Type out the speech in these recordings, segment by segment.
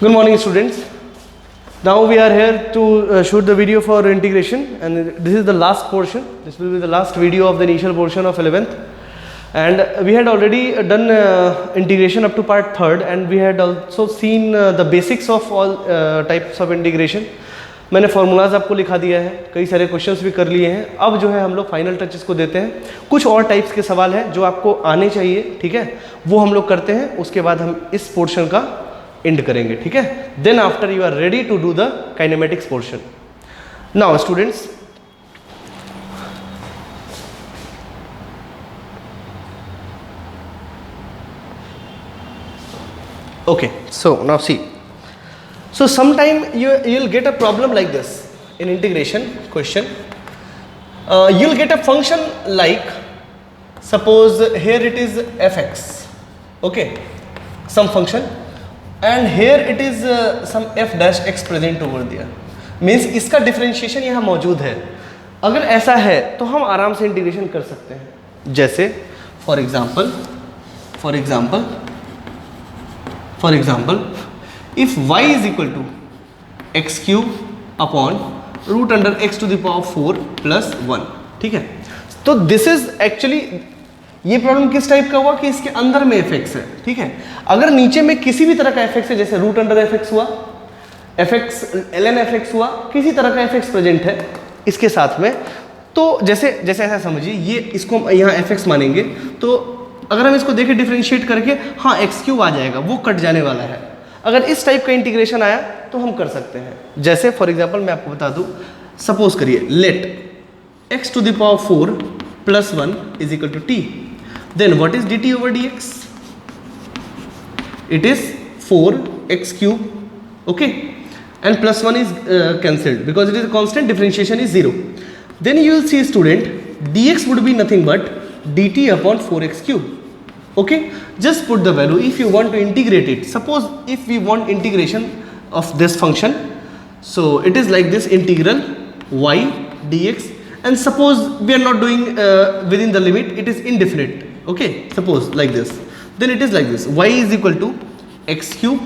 Good morning, students. Now we are here to shoot the video for integration, and this is the last portion. This will be the last video of the initial portion of 11th. And we had already done integration up to part 3rd, and we had also seen the basics of all types of integration. मैंने formulas आपको लिखा दिया है, कई सारे questions भी कर लिए हैं. अब जो है हम लोग फाइनल टचेस को देते हैं. कुछ और टाइप्स के सवाल हैं जो आपको आने चाहिए, ठीक है, वो हम लोग करते हैं. उसके बाद हम इस पोर्शन का एंड करेंगे, ठीक है. Then after you are ready to do the kinematics portion. Now students, okay, so now see, so sometime you'll get a problem like this in integration question. You'll get a function like, suppose here it is fx, okay, some function, and here it is some f dash x present over there, means इसका differentiation यहाँ मौजूद है. अगर ऐसा है तो हम आराम से इंटीग्रेशन कर सकते हैं. जैसे for example if y is equal to x cube upon root under x to the power 4 plus 1, ठीक है. तो दिस इज एक्चुअली, ये प्रॉब्लम किस टाइप का हुआ कि इसके अंदर में fx है, ठीक है. अगर नीचे में किसी भी तरह का fx है, जैसे रूट अंडर fx हुआ, fx ln fx हुआ, किसी तरह का fx प्रेजेंट है इसके साथ में, तो जैसे ऐसा समझिए, ये इसको हम यहाँ fx मानेंगे, तो अगर हम इसको देखें डिफरेंशिएट करके, हाँ एक्स क्यूब आ जाएगा, वो कट जाने वाला है. अगर इस टाइप का इंटीग्रेशन आया तो हम कर सकते हैं. जैसे फॉर एग्जांपल मैं आपको बता दूं, सपोज करिए let x to the power 4 plus 1 is equal to t, then what is dt over dx? It is 4x cube, okay, and plus 1 is cancelled because it is a constant, differentiation is 0. Then you will see student dx would be nothing but dt upon 4x cube. Okay, just put the value if you want to integrate it. Suppose if we want integration of this function, so it is like this, integral y dx, and suppose we are not doing within the limit, it is indefinite, okay, suppose like this, then it is like this, y is equal to x cube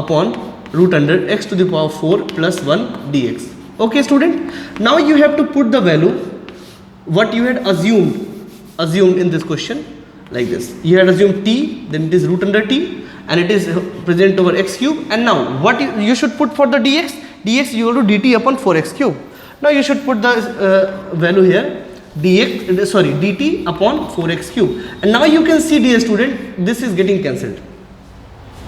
upon root under x to the power 4 plus 1 dx. Okay student, now you have to put the value what you had assumed in this question. Like this, you had assumed t, then it is root under t, and it is present over x cube. And now what you should put for the dx you will do dt upon 4x cube. Now you should put the value here, dt upon 4x cube, and now you can see, dear student, this is getting cancelled,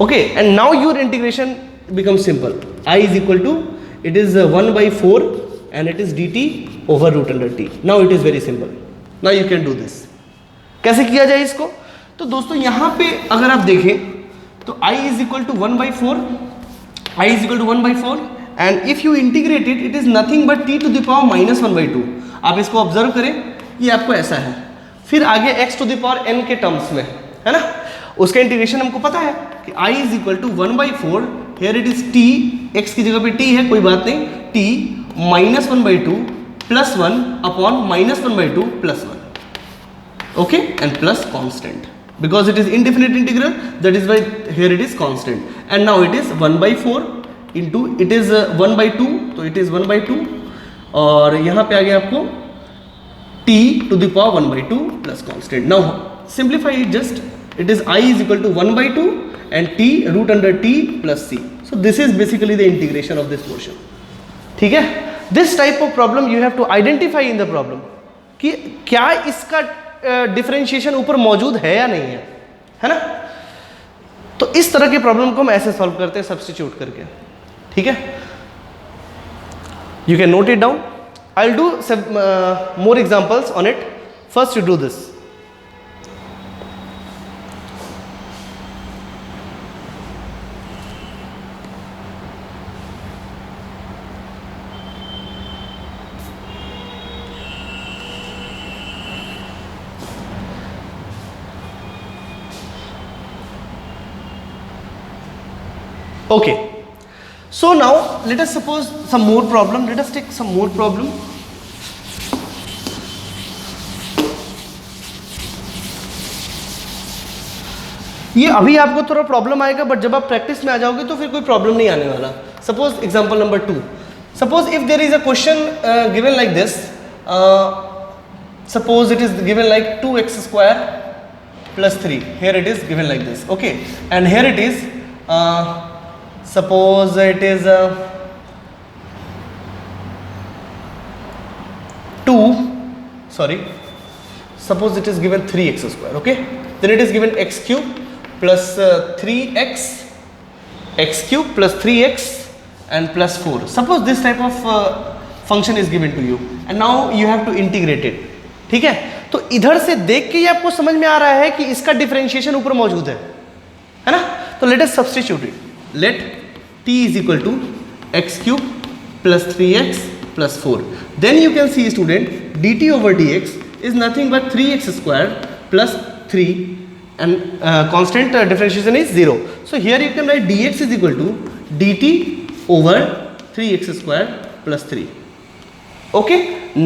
okay, and now your integration becomes simple. I is equal to, it is 1 by 4 and it is dt over root under t. Now it is very simple. Now you can do this. कैसे किया जाए इसको? तो दोस्तों यहाँ पे अगर आप देखें तो i is equal to 1 by 4, and if you integrate it, it is nothing but t to the power minus 1 by 2. आप इसको ऑब्जर्व करें, ये आपको ऐसा है. फिर आगे x to the power n के टर्म्स में, है ना, उसका इंटीग्रेशन हमको पता है कि i is equal to 1 by 4, here it is t, x की जगह पे t है, कोई बात नहीं, t minus 1 by 2 plus 1 upon minus 1 by 2 plus 1. Okay, and plus constant, because it is indefinite integral, that is why here it is constant. And now it is 1 by 4 into, it is 1 by 2, तो it is 1 by 2, और यहाँ पे आ गया आपको t to the power 1 by 2 plus constant. Now simplify it, just it is I is equal to 1 by 2 and t root under t plus c. So this is basically the integration of this portion. ठीक है, this type of problem you have to identify in the problem कि क्या इसका differentiation ऊपर मौजूद है या नहीं है ना. तो इस तरह के प्रॉब्लम को हम ऐसे सॉल्व करते हैं, सब्स्टिट्यूट करके, ठीक है. You can note it down. I will do more examples on it. First you do this. Okay, so now let us suppose some more problem. Let us take some more problem. ये अभी आपको थोड़ा problem आएगा, but जब आप practice में आ जाओगे तो फिर कोई प्रॉब्लम नहीं आने वाला. Suppose example number 2. Suppose if there is a question given like this, suppose it is given like 2x square plus 3. Here it is given like this, okay, and here it is suppose it is 2, sorry, suppose it is given 3x square, okay, then it is given x cube plus 3x, x cube plus 3x and plus 4. Suppose this type of function is given to you and now you have to integrate it. ठीक है, तो इधर से देख के ही आपको समझ में आ रहा है कि इसका डिफरेंशिएशन ऊपर मौजूद है ना. तो let us substitute it. Let t is equal to x cube plus 3x plus 4. Then you can see student dt over dx is nothing but 3x square plus 3 and constant differentiation is 0. So here you can write dx is equal to dt over 3x square plus 3. Okay,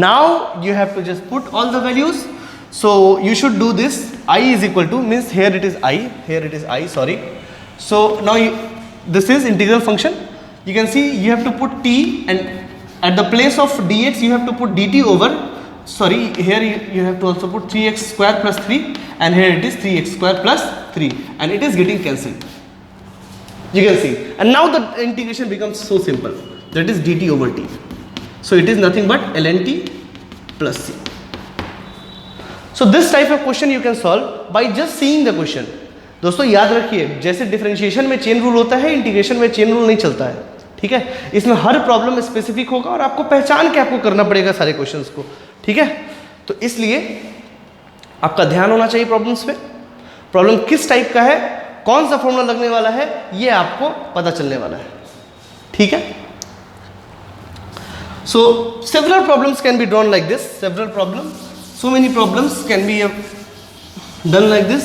now you have to just put all the values. So you should do this. I is equal to, means here it is I, here it is I, sorry. So now this is integral function. You can see you have to put t, and at the place of dx you have to put dt over, sorry, here you have to also put 3x square plus 3, and here it is 3x square plus 3, and it is getting cancelled. You can see, and now the integration becomes so simple. That is dt over t. So it is nothing but ln t plus c. So this type of question you can solve by just seeing the question. दोस्तों याद रखिए, जैसे differentiation में chain rule होता है, integration में chain rule नहीं चलता है. ठीक है, इसमें हर प्रॉब्लम स्पेसिफिक होगा और आपको पहचान के आपको करना पड़ेगा सारे क्वेश्चंस को. ठीक है, तो इसलिए आपका ध्यान होना चाहिए प्रॉब्लम्स पे. प्रॉब्लम किस टाइप का है, कौन सा फॉर्मूला लगने वाला है, ये आपको पता चलने वाला है. ठीक है. So several problems can be drawn like this. Several problems, so many problems can be done like this.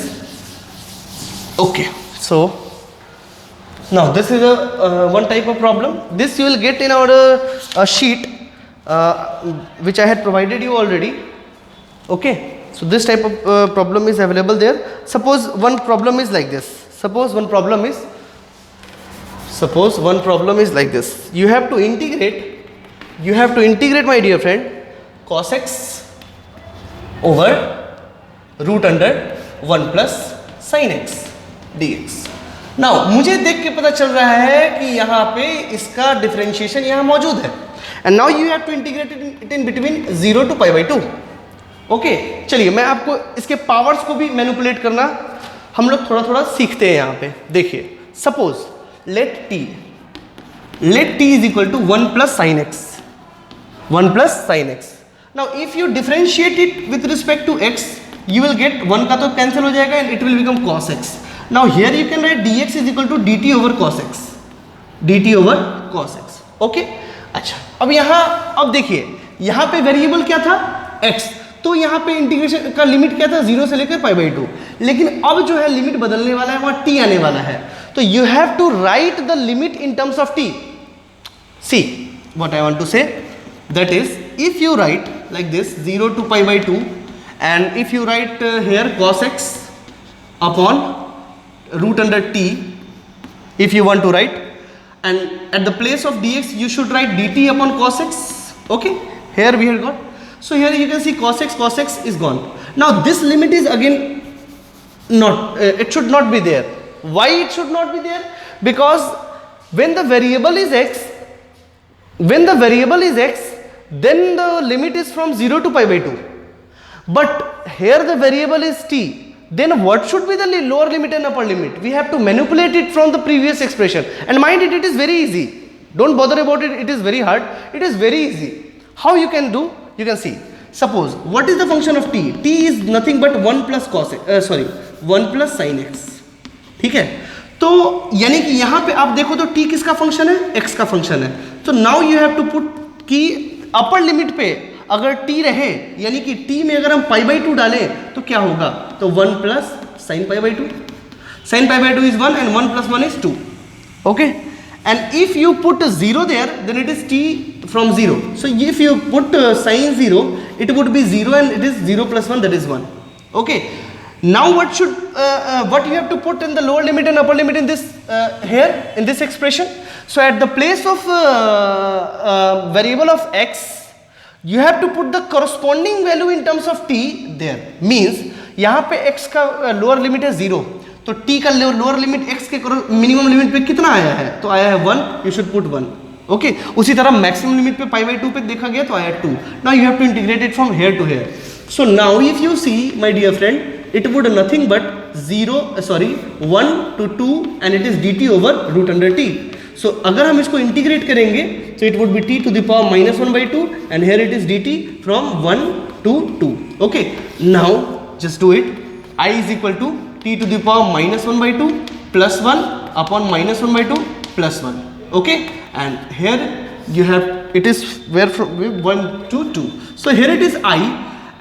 Okay, so now this is a one type of problem. This you will get in our sheet which I had provided you already. Okay, so this type of problem is available there. Suppose one problem is like this. Suppose one problem is like this. You have to integrate, my dear friend, cos x over root under 1 plus sin x dx. Now मुझे देख के पता चल रहा है कि यहाँ पे इसका डिफरेंशिएशन यहाँ मौजूद है, and now you have to integrate it in between 0 to pi by 2. Okay, चलिए मैं आपको इसके पावर्स को भी मैनिपुलेट करना हम लोग थोड़ा थोड़ा सीखते हैं यहाँ पे. देखिए, suppose let t is equal to 1 plus sin x. 1 plus sin x. Now if you differentiate it with respect to x, you will get 1 का तो कैंसिल हो जाएगा and it will become cos x. Now here you can write dx is equal to dt over cos x. dt over cos x. Okay? अच्छा, अब यहाँ अब देखिए, यहाँ पे वेरिएबल क्या था, x. तो यहाँ पे इंटीग्रेशन का लिमिट क्या था, 0 से लेकर पाई बाई 2. लेकिन अब जो है लिमिट बदलने वाला है, वहाँ t आने वाला है. तो you have to write the limit in terms of t. See what I want to say. That is, if you write like this 0 to pi by 2, and if you write here cos x upon root under t, if you want to write, and at the place of dx you should write dt upon cos x. Okay, here we have got, so here you can see cos x is gone. Now this limit is again not, it should not be there. Why it should not be there? Because when the variable is x, then the limit is from 0 to pi by 2. But here the variable is t. Then what should be the lower limit and upper limit? We have to manipulate it from the previous expression. And mind it is very easy. Don't bother about it. It is very hard. It is very easy. How you can do? You can see. Suppose what is the function of t? T is nothing but 1 plus cos x, 1 plus sin x. ठीक है, तो यानी कि यहाँ पे आप देखो तो t किसका फंक्शन है, x का फंक्शन है. तो now you have to put कि अपर लिमिट पे अगर t रहे, यानी कि t में अगर हम पाई बाई 2 डालें तो क्या होगा, तो 1 plus sine pi by 2. Sine pi by 2 is 1 and 1 plus 1 is 2. Okay, and if you put 0 there, then it is t from 0. So if you put sin 0, it would be 0 and it is 0 plus 1, that is 1. Okay, Now what you have to put in the lower limit and upper limit in this here in this expression. So at the place of variable of x, you have to put the corresponding value in terms of t there. Means यहाँ पे x का lower limit है 0, तो t का lower limit x के minimum limit पे कितना आया है, तो आया है 1, यू शुड पुट 1. ओके, उसी तरह मैक्सिमम लिमिट पे π/2 पे देखा गया तो आया 2. Now you have to integrate it from here to here. So now if you see my dear friend, it would nothing but 1 to 2 and it is dt over root under t. So अगर हम इसको integrate करेंगे so it would be t to the power minus 1 by 2 and here it is dt from 1 to 2. Okay, now just do it. I is equal to t to the power minus 1 by 2 plus 1 upon minus 1 by 2 plus 1. Okay, and here you have it is where from 1 to 2. So here it is I.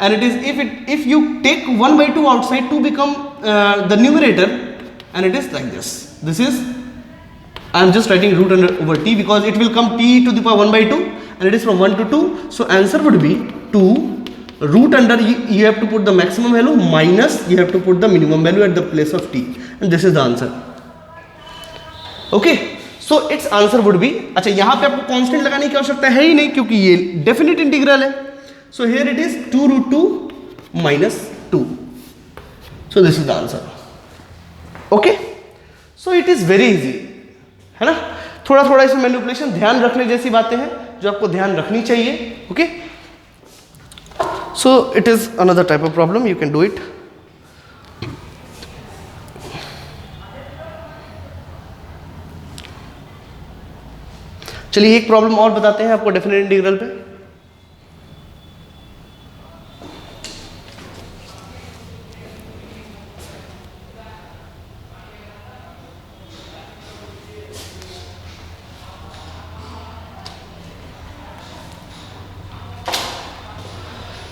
And it is if you take 1 by 2 outside to become the numerator, and it is like this. This is, I am just writing root under over t because it will come t to the power 1 by 2 and it is from 1 to 2. So answer would be 2 root under, you have to put the maximum value minus you have to put the minimum value at the place of t, and this is the answer. Okay, so its answer would be, अच्छा यहाँ पे आपको constant लगाने की आवश्यकता है ही नहीं क्योंकि ये डेफिनेट इंटीग्रल है. So here it is 2 root 2 minus 2. So this is the answer. Okay, so it is very easy, है ना. थोड़ा थोड़ा इसमें मैनिपुलेशन ध्यान रखने जैसी बातें हैं जो आपको ध्यान रखनी चाहिए. Okay, so it is another type of problem, you can do it. चलिए एक प्रॉब्लम और बताते हैं आपको डेफिनेट इंटीग्रल पे.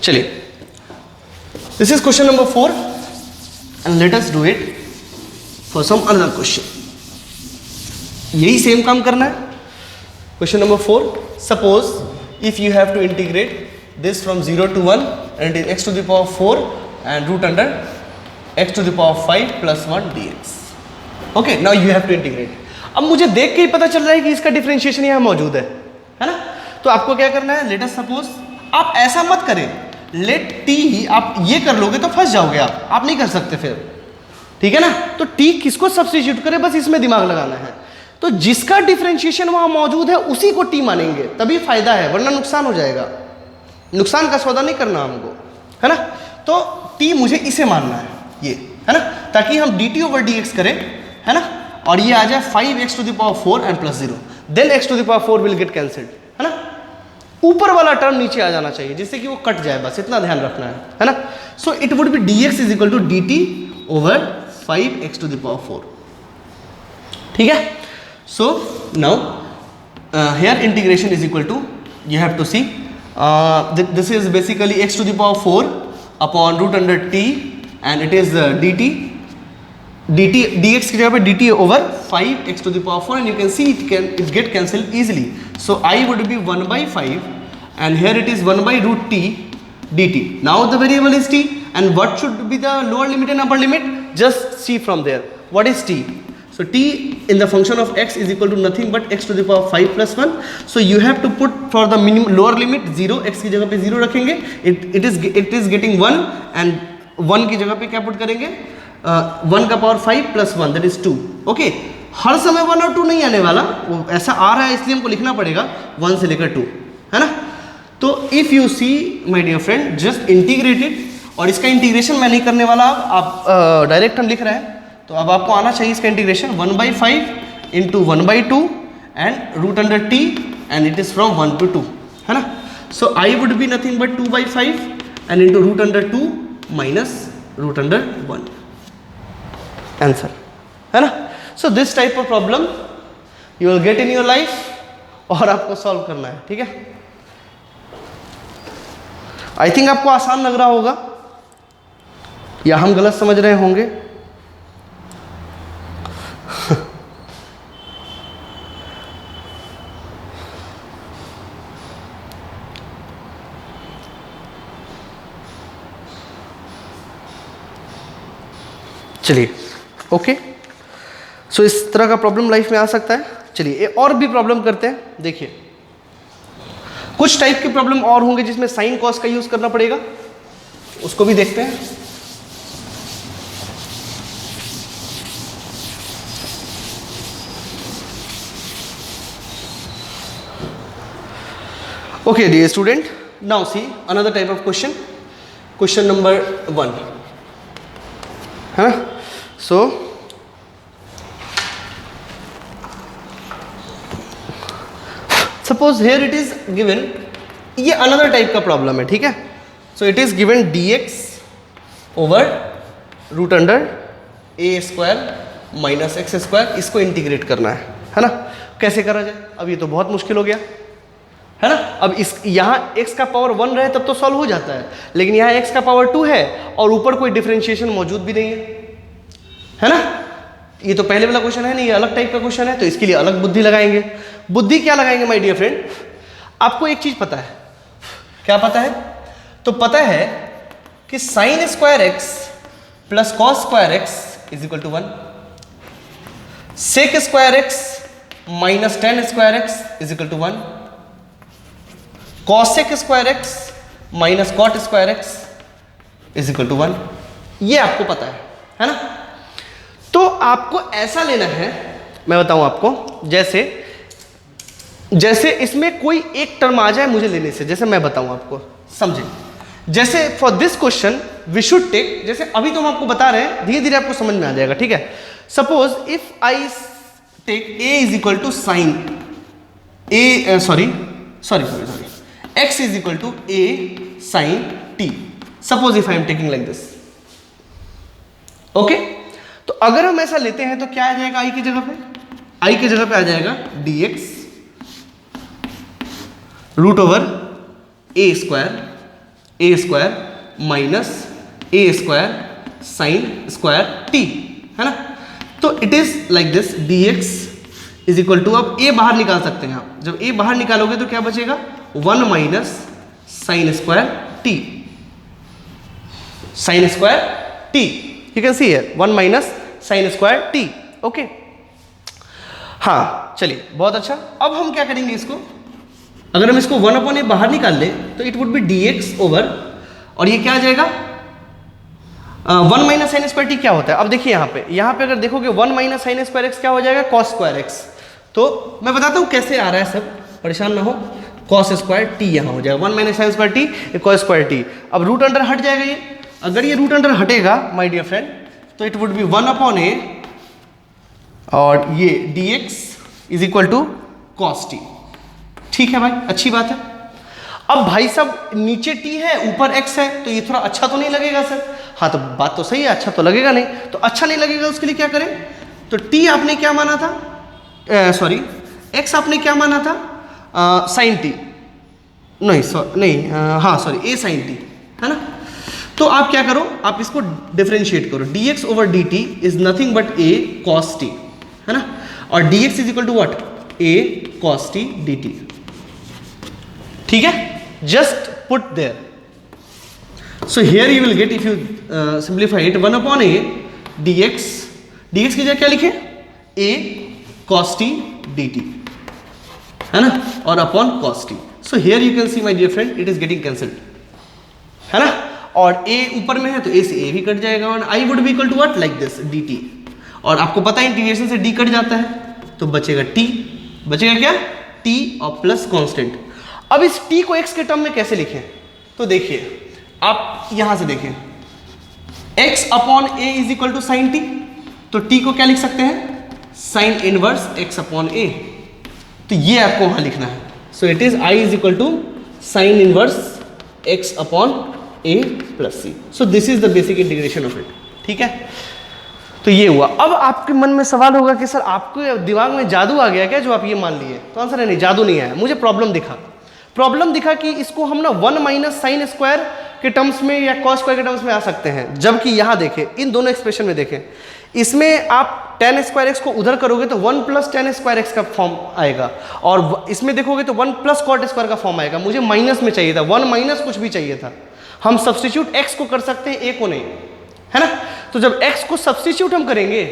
चलिए, this is question number 4 and let us do it for some another question. यही सेम काम करना है. Question number 4, suppose if you have to integrate this from 0 to 1 and it is x to the power 4 and root under x to the power 5 plus 1 dx. Okay, now you have to integrate. अब मुझे देख के ही पता चल रहा है कि इसका डिफरेंशिएशन यहाँ मौजूद है ना. तो आपको क्या करना है, लेट अस सपोज, आप ऐसा मत करें लेट टी ही, आप ये कर लोगे तो फंस जाओगे. आप नहीं कर सकते फिर, ठीक है ना. तो टी किसको सब्स्टिट्यूट करें, बस इसमें दिमाग लगाना है. तो जिसका डिफरेंशिएशन वहां मौजूद है उसी को टी मानेंगे, तभी फायदा है, वरना नुकसान हो जाएगा. नुकसान का सौदा नहीं करना हमको, है ना. तो टी मुझे इसे मानना है, ये है ना, ताकि हम D T over d x करें, है ना. और ये आ जाए 5x to the power 4 and plus 0. Then x to the power 4 will get cancelled, है ना. ऊपर वाला टर्म नीचे आ जाना चाहिए जिससे कि वो कट जाए, बस इतना ध्यान रखना है ना. So it would be dx is equal to dt over 5x to the power 4. ठीक है. So now here integration is equal to, you have to see this is basically x to the power 4 upon root under t and it is dt dx की जगह पे dt over 5x to the power 4 and you can see it get cancelled easily. So I would be 1 by 5 and here it is 1 by root t dt. Now the variable is t and what should be the lower limit and upper limit? Just see from there. What is t? So t in the function of x is equal to nothing but x to the power 5 plus 1. So you have to put for the minimum lower limit 0, x की जगह पे 0 रखेंगे. It is getting 1 and 1 की जगह पे क्या put करेंगे, 1 का power 5 plus 1 that is 2. Okay, हर समय 1 और 2 नहीं आने वाला, वो ऐसा आ रहा है इसलिए हमको लिखना पड़ेगा 1 से लेकर 2, है ना. तो if you see my dear friend, just integrated, और इसका इंटीग्रेशन मैं नहीं करने वाला, आप डायरेक्ट हम लिख रहे हैं. तो अब आपको आना चाहिए इसका integration 1 by 5 into 1 by 2 and root under T and it is from 1 to 2, है ना. So I would be nothing but 2 by 5 and into root under 2 minus root under 1. Answer, है ना. So this type of problem you will get in your life और आपको solve करना है, ठीक है. आई थिंक आपको आसान लग रहा होगा या हम गलत समझ रहे होंगे. चलिए ओके, सो इस तरह का प्रॉब्लम लाइफ में आ सकता है। चलिए और भी प्रॉब्लम करते हैं। देखिए कुछ टाइप के प्रॉब्लम और होंगे जिसमें साइन कॉस का यूज करना पड़ेगा, उसको भी देखते हैं। Okay dear student, now see another type of question, question number 1 है ना। So suppose here it is given, ये another type का प्रॉब्लम है, ठीक है। So it is given dx over root under a square minus x square, इसको integrate करना है ना। कैसे करा जाए, अब ये तो बहुत मुश्किल हो गया है ना। अब इस यहाँ x का पावर 1 रहे तब तो सॉल्व हो जाता है, लेकिन यहाँ x का पावर 2 है और ऊपर कोई डिफरेंशिएशन मौजूद भी नहीं है ना। ये तो पहले वाला क्वेश्चन है नहीं, ये अलग टाइप का क्वेश्चन है, तो इसके लिए अलग बुद्धि लगाएंगे। बुद्धि क्या लगाएंगे माय डियर फ्रेंड, आपको एक चीज पता है, क्या पता है, तो पता है कि sine square x plus cos square x is equal to 1, sec square x minus tan square x is equal to 1, cosec square x minus cot square x is equal to 1। ये आपको पता है ना। तो आपको ऐसा लेना है, मैं बताऊं आपको, जैसे इसमें कोई एक टर्म आ जाए मुझे लेने से, जैसे मैं बताऊं आपको, समझे। जैसे for this question we should take, जैसे अभी तो हम आपको बता रहे हैं, धीरे धीरे आपको समझ में आ जाएगा, ठीक है। Suppose if I take a is equal to sine a, sorry x is equal to a sin t. Suppose if I am taking like this, okay? तो अगर हम ऐसा लेते हैं तो क्या आ जाएगा i की जगह पे, i की जगह पे आ जाएगा dx root over a square minus a square sine square t, है ना। तो it is like this, dx is equal to, अब a बाहर निकाल सकते हैं आप, जब a बाहर निकालोगे तो क्या बचेगा, 1 minus sine square T, sign square T, you can see here 1 minus sine square T, okay. हाँ चलिए बहुत अच्छा। अब हम क्या करेंगे इसको, अगर हम इसको 1 अपॉन ए बाहर निकाल ले तो it would be dx over, और ये क्या आ जाएगा 1 माइनस साइन स्क्वायर टी क्या होता है। अब देखिए यहाँ पे अगर देखोगे 1 माइनस साइन स्क्वायर एक्स क्या हो जाएगा, कॉस स्क्वायर एक्स। तो मैं बताता हूँ कैसे आ रहा है, सब परेशान ना हो। कॉस स्क्वायर टी यहाँ हो जाएगा, 1 minus sine square t cos square t. अब रूट अंडर हट जाएगा ये, अगर ये रूट अंडर हटेगा माय डियर फ्रेंड तो it would be 1 upon a और ये dx is equal to cos t, ठीक है भाई, अच्छी बात है। अब भाई साहब नीचे t है ऊपर x है, तो ये थोड़ा अच्छा तो नहीं लगेगा सर। हाँ तो बात तो सही है, अच्छा तो लगेगा नहीं, तो अच्छा नहीं लगेगा उसके लिए क्या करें, तो t आपने क्या माना था, सॉरी x आपने क्या माना था, साइन टी, हाँ सॉरी ए साइन टी, है ना। तो आप क्या करो, आप इसको डिफरेंशिएट करो, dx over dt is nothing but a cos t, है ना, और dx is equal to what, a cos t dt, ठीक है। Just put there, so here you will get, if you simplify it, 1 upon a dx की जगह क्या लिखे, a cos t dt, है ना, और upon cos t। So here you can see my dear friend it is getting cancelled, है ना, और a ऊपर में है तो a से a भी कट जाएगा, और i would be equal to what, like this dt, और आपको पता है इंटीग्रेशन से d कट जाता है तो बचेगा t, बचेगा क्या, t और प्लस कांस्टेंट। अब इस t को x के टर्म में कैसे लिखें, तो देखिए आप यहां से देखें, x upon a is equal to sine t, तो t को क्या लिख सकते हैं, sine inverse x upon a, तो ये आपको वहां लिखना है। So it is i is equal to sine inverse x upon a plus c। So this is the basic integration of it, ठीक है। तो ये हुआ। अब आपके मन में सवाल होगा कि सर आपके दिमाग में जादू आ गया क्या जो आप ये मान लिए, तो आंसर है नहीं, जादू नहीं आया, मुझे प्रॉब्लम दिखा कि इसको हम ना 1 माइनस साइन स्क्वायर के टर्म्स में या कॉस स्क्वायर के टर्म्स में आ सकते हैं, जबकि यहाँ देखें इन दोनों एक्सप्रेशन में देखें, इसमें आप tan स्क्वायर एक्स को उधर करोगे तो 1 प्लस tan स्क्वायर एक्स का फॉर्म आएगा, और इसमें देखोगे तो 1 प्लस कॉट स्क्वायर का फॉर्म आएगा। मुझे माइनस में चाहिए था, 1 माइनस कुछ भी चाहिए था, हम सब्स्टिट्यूट x को कर सकते हैं a को नहीं, है ना। तो जब x को सब्स्टिट्यूट हम करेंगे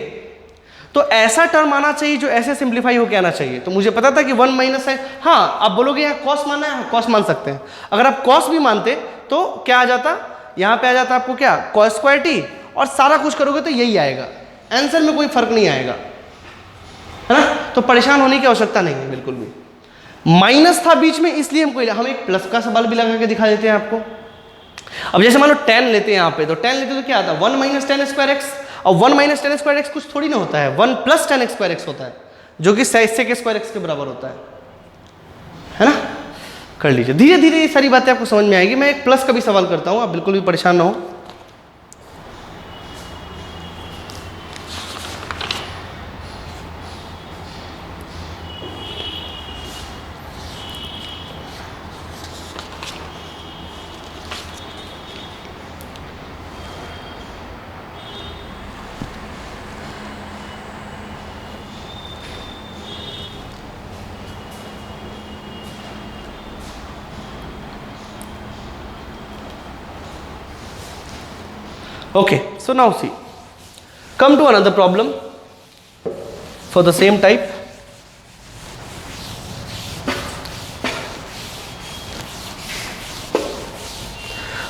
तो ऐसा टर्म आना चाहिए जो ऐसे सिंप्लीफाई होकर आना चाहिए। तो मुझे पता था कि 1 माइनस है, हाँ आप बोलोगे यहाँ कॉस माना है, कॉस मान सकते हैं। अगर आप कॉस भी मानते तो क्या आ जाता, यहाँ पे आ जाता आपको क्या, कॉस स्क्वायर टी, और सारा कुछ करोगे तो यही आएगा, आंसर में कोई फर्क नहीं आएगा, है ना। तो परेशान होने की आवश्यकता नहीं है बिल्कुल भी। माइनस था बीच में इसलिए हम एक प्लस का सवाल भी लगा के दिखा देते हैं आपको। अब जैसे मान लो tan लेते हैं यहाँ पे, तो tan लेते तो क्या आता है 1 माइनस टेन स्क्वायर एक्स, और 1 माइनस टेन स्क्वायर एक्स कुछ थोड़ी ना होता है, 1 प्लस टेन स्क्वायर एक्स होता है, जो कि सेक स्क्वायर एक्स के बराबर होता है ना। कर लीजिए धीरे धीरे, ये सारी बातें आपको समझ में आएगी। मैं एक प्लस का भी सवाल करता हूँ, आप बिल्कुल भी परेशान ना हो। Okay, so now see, come to another problem for the same type.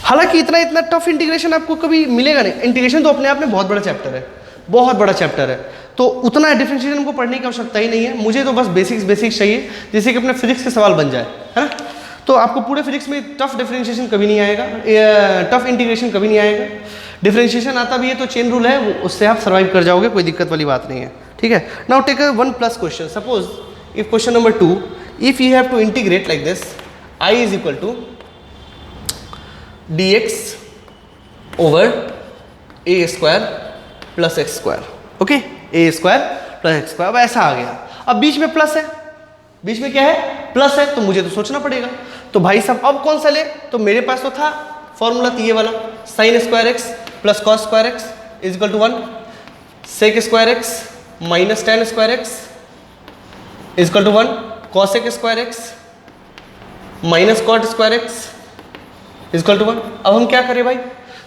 हालांकि इतना टफ इंटीग्रेशन आपको कभी मिलेगा नहीं। इंटीग्रेशन तो अपने आप में बहुत बड़ा चैप्टर है, बहुत बड़ा चैप्टर है, तो उतना डिफरेंशिएशन को पढ़ने की आवश्यकता ही नहीं है। मुझे तो बस बेसिक्स चाहिए, जैसे कि अपने फिजिक्स के सवाल बन जाए, है ना। तो आपको पूरे फिजिक्स में टफ डिफरेंशिएशन कभी नहीं आएगा, टफ इंटीग्रेशन कभी नहीं आएगा। डिफरेंशिएशन आता भी है तो चेन रूल है, उससे आप सर्वाइव कर जाओगे, कोई दिक्कत वाली बात नहीं है, ठीक है। Now take a 1 plus question. Suppose if question number 2, if you have to integrate like this, I is equal to dx over a square plus x square, okay, a square plus x square. अब ऐसा आ गया, अब बीच में plus है, बीच में क्या है, plus है, तो मुझे तो सोचना पड़ेगा। तो भाई साहब अब कौन सा ले, तो मेरे पास तो था फॉर्मूला ये वाला, sine square x plus cos square x is equal to 1, sec square x minus tan square x is equal to 1, cosec square x minus cot square x is equal to 1। अब हम क्या करें भाई,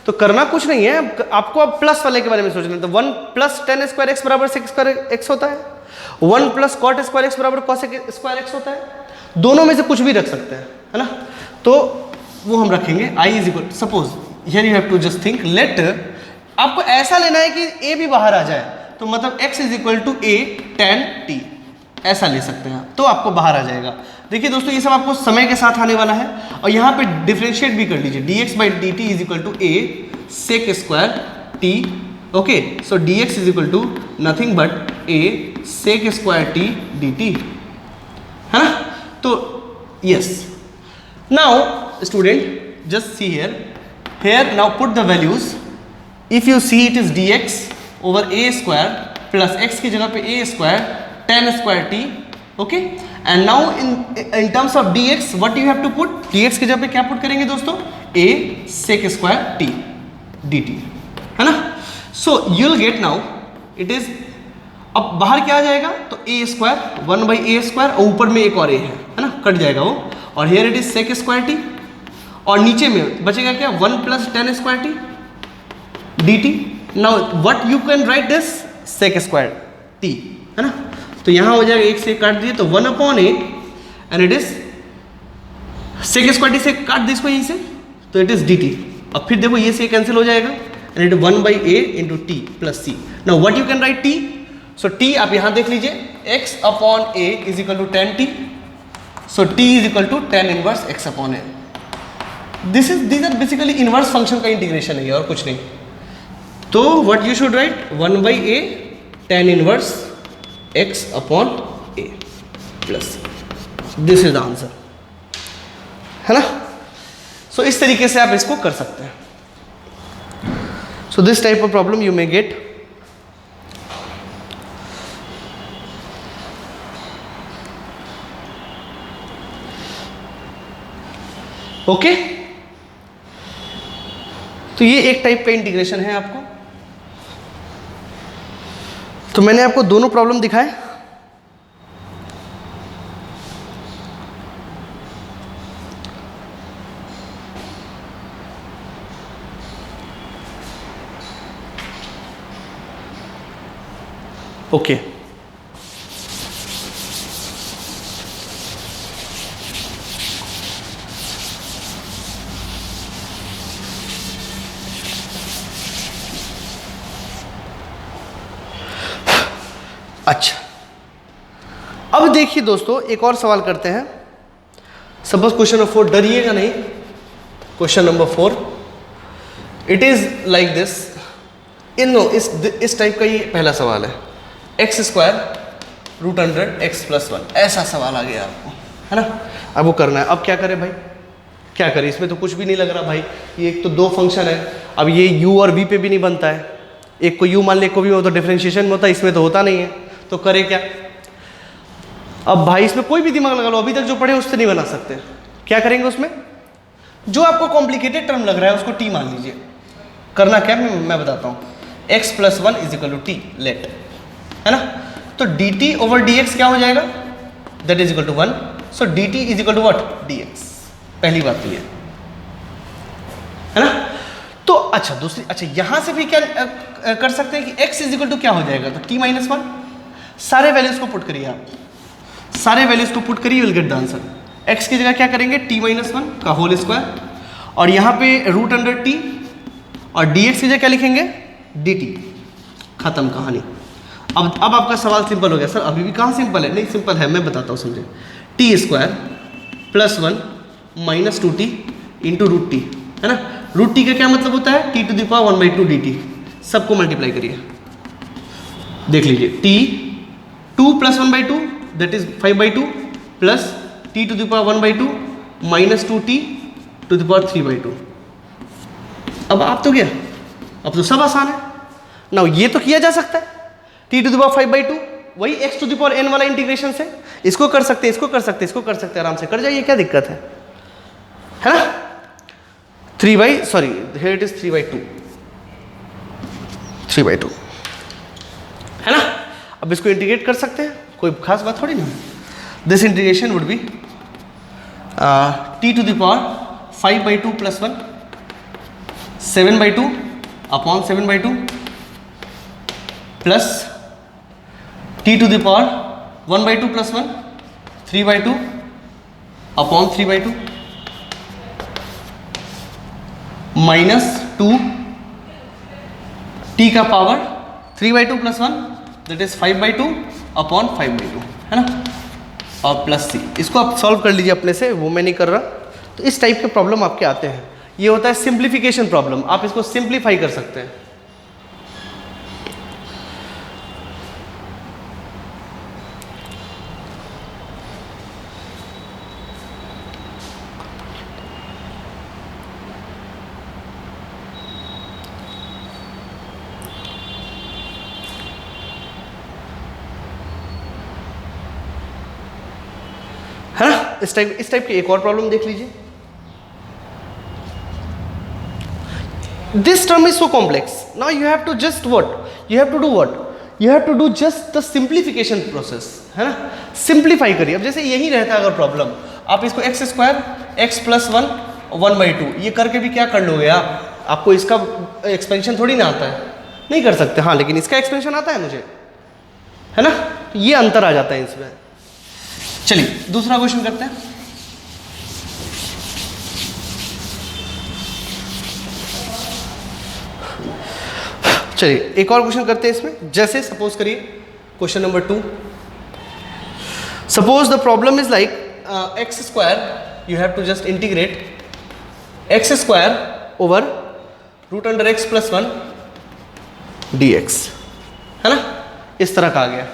तो करना कुछ नहीं है, आपको अब प्लस वाले के बारे में सोचना है। तो 1 प्लस टेन स्क्वायर एक्स बराबर सेक स्क्वायर एक्स होता है, 1 प्लस कॉट स्क्वायर एक्स बराबर कॉसेक स्क्वायर एक्स होता है। दोनों में से कुछ भी रख सकते हैं, है ना। तो वो हम रखेंगे I is equal, suppose here you have to just think, let, आपको ऐसा लेना है कि a भी बाहर आ जाए, तो मतलब x is equal to a tan t, ऐसा ले सकते हैं, तो आपको बाहर आ जाएगा। देखिए दोस्तों, ये सब आपको समय के साथ आने वाला है, और यहाँ पे डिफरेंशिएट भी कर लीजिए, dx by dt is equal to a sec square t, okay. So dx is equal to nothing but a sec square t dt, है ना। तो yes, now student just see here now put the values, if you see it is dx over a square plus x की जगह पे a square tan square t, okay, and now in terms of dx what you have to put, dx की जगह पे क्या put करेंगे दोस्तों, a sec square t dt, है ना। so you'll get now it is, अब बाहर क्या आ जाएगा, तो a square 1 by A square, और ऊपर में एक और a है ना, कट जाएगा वो, और here it is sec square t, और नीचे में बचेगा क्या, 1 plus tan square t d t. Now what you can write this, sec square t, है ना। तो यहाँ हो जाएगा, एक से काट दिए तो 1 upon a, and it is sec square t से काट दी इसको यहीं से, तो इट इज डी टी। अब फिर देखो ये से कैंसिल हो जाएगा, and it 1 by a into t plus c. Now what you can write t, so t आप यहाँ देख लीजिए, x upon a is equal to tan t, so t is equal to tan inverse x upon a. This are basically inverse function का integration है और कुछ नहीं। तो what you should write, 1 by a tan inverse x upon a plus, this is the answer, है ना। सो इस तरीके से आप इसको कर सकते हैं। सो this type of problem you may gate. Okay, तो ये एक टाइप का इंटीग्रेशन है आपको। तो मैंने आपको दोनों प्रॉब्लम दिखाए, ओके अच्छा, अब देखिए दोस्तों एक और सवाल करते हैं। सपोज क्वेश्चन नंबर 4, डरिएगा नहीं। Question number 4 it is like this. इस टाइप का ये पहला सवाल है, x square root under x plus 1, ऐसा सवाल आ गया आपको, है ना। अब वो करना है, अब क्या करें भाई, क्या करें, इसमें तो कुछ भी नहीं लग रहा भाई। ये एक तो दो फंक्शन है, अब ये u और v पे भी नहीं बनता है। एक को u मान ले, एक को v, तो डिफरेंशिएशन में होता है, इसमें तो होता नहीं है। तो करे क्या, अब भाई इसमें कोई भी दिमाग लगा लो, अभी तक जो पढ़े उससे नहीं बना सकते। क्या करेंगे, उसमें जो आपको कॉम्प्लिकेटेड टर्म लग रहा है उसको t मान लीजिए। करना क्या मैं बताता हूँ, x plus 1 is equal to t, let, है ना। तो dt ओवर dx क्या हो जाएगा, that is equal to 1। So dt is equal to what, dx। पहली बात तो ये है ना। तो अच्छा दूसरी, अच्छा यहां से भी क्या कर सकते हैं कि x इज इक्वल टू क्या हो जाएगा, तो t माइनस 1। सारे वैल्यूज को पुट करिए आप, सारे वैल्यूज को पुट करिए, will get the answer. x की जगह क्या करेंगे, t माइनस 1 का होल स्क्वायर, और यहाँ पे रूट अंडर t, और dx की जगह क्या लिखेंगे, dt। खत्म कहानी। अब आपका सवाल सिंपल हो गया। सर अभी भी कहाँ सिंपल है, नहीं सिंपल है, मैं बताता हूँ समझे। T square plus 1 minus 2t into root t, है ना। रूट टी का क्या मतलब होता है, t to the power 1/2 dt। सबको मल्टीप्लाई करिए, देख लीजिए, t 2 plus 1/2 that is 5/2 plus t to the power 1/2 minus 2t to the power 3/2। अब आप तो गया, अब तो सब आसान है ना। ये तो किया जा सकता है, t टू द पावर 5/2, वही x to the power n वाला इंटीग्रेशन से इसको कर सकते, इसको कर सकते, इसको कर सकते, आराम से कर जाइए, क्या दिक्कत है ना। 3/2 है ना। अब इसको इंटीग्रेट कर सकते हैं, कोई खास बात थोड़ी ना। This integration would be t to the power 5/2 plus 1 7/2 upon 7/2 plus t to the power 1/2 plus 1 3/2 upon 3/2 minus 2 t का power 3/2 plus 1 that is 5/2 upon 5/2, है ना, और प्लस c। इसको आप सॉल्व कर लीजिए अपने से, वो मैं नहीं कर रहा। तो इस टाइप के प्रॉब्लम आपके आते हैं, ये होता है सिंप्लीफिकेशन प्रॉब्लम। आप इसको सिंप्लीफाई कर सकते हैं। है ना। इस टाइप की एक और प्रॉब्लम देख लीजिए। This term is so complex, now you have to just what you have to do, what you have to do just the simplification process, है ना। सिंप्लीफाई करिए। अब जैसे यही रहता है अगर प्रॉब्लम, आप इसको एक्स स्क्वायर एक्स प्लस 1 1/2 ये करके भी क्या कर लोगे आप, आपको इसका एक्सपेंशन थोड़ी ना आता है, नहीं कर सकते। हाँ लेकिन इसका एक्सपेंशन आता है मुझे, है ना। ये अंतर आ जाता है इसमें। चलिए दूसरा क्वेश्चन करते हैं। चलिए एक और क्वेश्चन करते हैं इसमें। जैसे सपोज करिए question number 2, suppose the problem is like x square, you have to just integrate x square over root under x plus 1 dx, है ना। इस तरह का आ गया।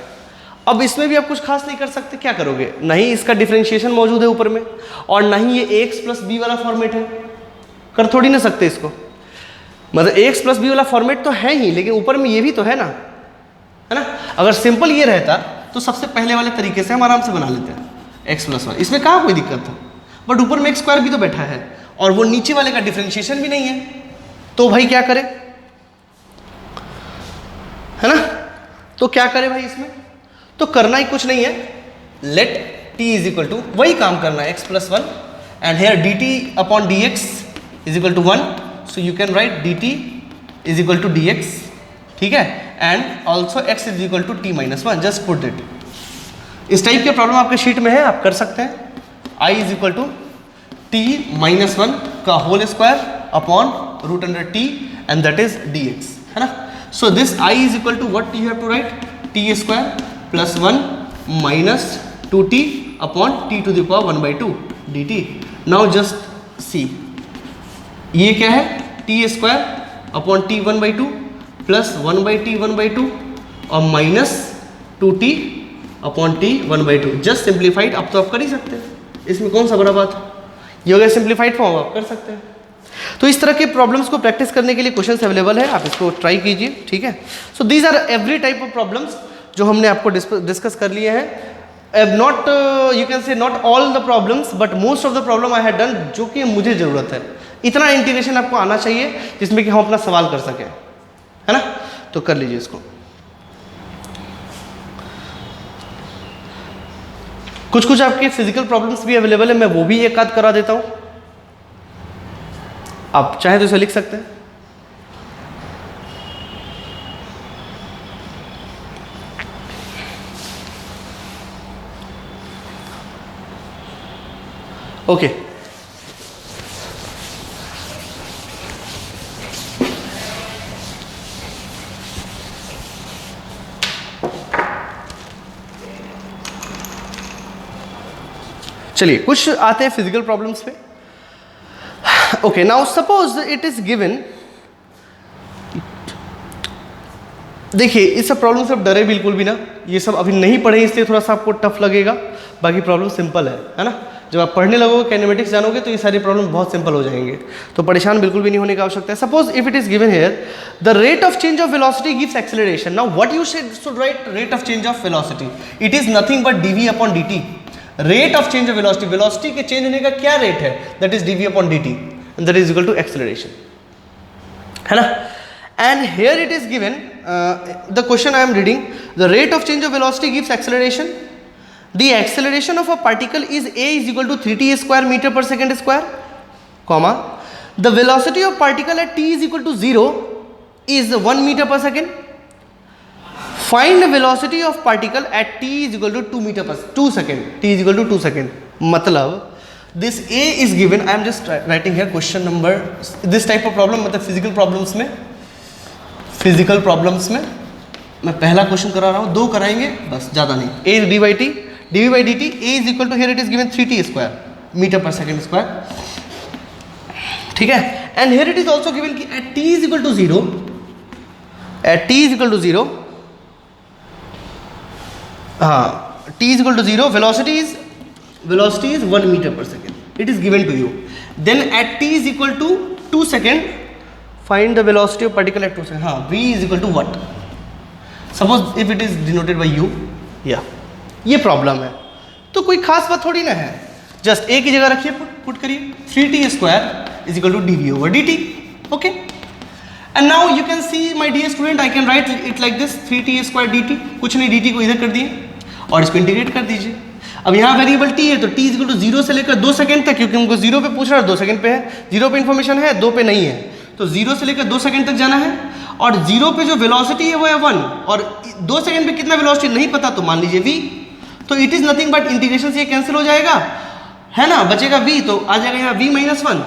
अब इसमें भी आप कुछ खास नहीं कर सकते, क्या करोगे, नहीं इसका डिफरेंशिएशन मौजूद है ऊपर में, और नहीं ये ax प्लस बी वाला फॉर्मेट है, कर थोड़ी ना सकते इसको। मतलब ax प्लस बी वाला फॉर्मेट तो है ही, लेकिन ऊपर में ये भी तो है ना, है ना। अगर सिंपल ये रहता तो सबसे पहले वाले तरीके से हम आराम से बना लेते हैं x प्लस 1, इसमें कहाँ कोई दिक्कत था। बट ऊपर में एक्स स्क्वायर भी तो बैठा है, और वो नीचे वाले का डिफरेंशिएशन भी नहीं है, तो भाई क्या करे, है ना। तो क्या करे भाई इसमें, तो करना ही कुछ नहीं है, let t is equal to, वही काम करना है x plus 1 and here dt upon dx is equal to 1, so you can write dt is equal to dx, ठीक है। And also x is equal to t minus one, just put it. इस type के problem आपके sheet में है, आप कर सकते हैं। i is equal to t minus one का whole square upon root under t and that is dx, है ना। So this i is equal to what you have to write, t square plus 1 minus 2t upon t to the power 1/2 dt। Now just see, ये क्या है, t square upon t 1/2 plus 1/t 1/2 और minus 2t upon t 1/2। Just simplified, अब तो आप कर ही सकते हैं, इसमें कौन सा बड़ा बात है, ये हो गया सिंप्लीफाइड फॉर्म, आप कर सकते हैं। तो इस तरह के प्रॉब्लम्स को प्रैक्टिस करने के लिए क्वेश्चंस अवेलेबल है, आप इसको ट्राई कीजिए, ठीक है। So these are every type of problems जो हमने आपको डिस्कस कर लिए हैं। Not you can say not all the problems but most of the problem I have done, जो कि मुझे ज़रूरत है। इतना इंटीग्रेशन आपको आना चाहिए जिसमें कि हम अपना सवाल कर सकें, है ना। तो कर लीजिए इसको। कुछ कुछ आपके फिजिकल प्रॉब्लम्स भी अवेलेबल है, मैं वो भी एक आध करा देता हूं, आप चाहे तो इसे लिख सकते हैं। ओके, चलिए कुछ आते हैं फिजिकल प्रॉब्लम्स पे। Okay, now suppose it is given, देखिए इस सब प्रॉब्लम से आप डरे बिल्कुल भी ना, ये सब अभी नहीं पढ़े इसलिए थोड़ा सा आपको टफ लगेगा, बाकी प्रॉब्लम सिंपल है ना। जब आप पढ़ने लगोगे, काइनेमेटिक्स जानोगे तो ये सारी प्रॉब्लम बहुत सिंपल हो जाएंगे, तो परेशान बिल्कुल भी नहीं होने की आवश्यकता है। Suppose if it is given here the rate of change of velocity gives acceleration. Now what you should write, rate of change of velocity, it is nothing but dv upon dt। Rate of change of velocity, velocity के change होने का क्या rate है, that is dv upon dt and that is equal to acceleration, है ना। And here it is given the question I am reading, the rate of change of velocity gives acceleration, the acceleration of a particle is a is equal to 3t square meter per second square, comma the velocity of particle at t is equal to 0 is 1 meter per second. Find the velocity of particle at t is equal to 2 meter per 2 second, t is equal to 2 second. मतलब this a is given, I am just writing here question number, this type of problem मतलब physical problems में, physical problems में मैं पहला question करा रहा हूँ, दो कराएंगे बस, ज़्यादा नहीं। a d by t, dv by dt, a is equal to, here it is given 3t square meter per second square, ठीक है। and here it is also given कि at t is equal to 0, at t is equal to 0, हाँ t is equal to 0, velocity is 1 meter per second, it is given to you. then at t is equal to 2 second, find the velocity of particle at 2 second, हाँ v is equal to what, suppose if it is denoted by u, yeah, ये problem है, तो कोई खास बात थोड़ी ना है, जस्ट एक ही जगह रखिए, पुट करिए 3t square is equal to dv over dt, okay. And now you can see my dear student, I can write it like this 3t square dt, कुछ नहीं, dt को इधर कर दिए और इसको इंटीग्रेट कर दीजिए। अब यहाँ वेरिएबल t है तो t इज इक्वल टू 0 से लेकर 2 सेकंड तक, क्योंकि हमको 0 पे पूछ रहा है, 2 सेकंड पे है, 0 पे इन्फॉर्मेशन है, 2 पे नहीं है, तो 0 से लेकर 2 सेकंड तक जाना है, और 0 पे जो वेलोसिटी है वो है 1, और 2 सेकंड पे कितना वेलोसिटी नहीं पता, तो मान लीजिए v, तो it is nothing but integration से ये कैंसिल हो जाएगा, है ना, बचेगा v, तो आ जाएगा यहाँ v माइनस 1,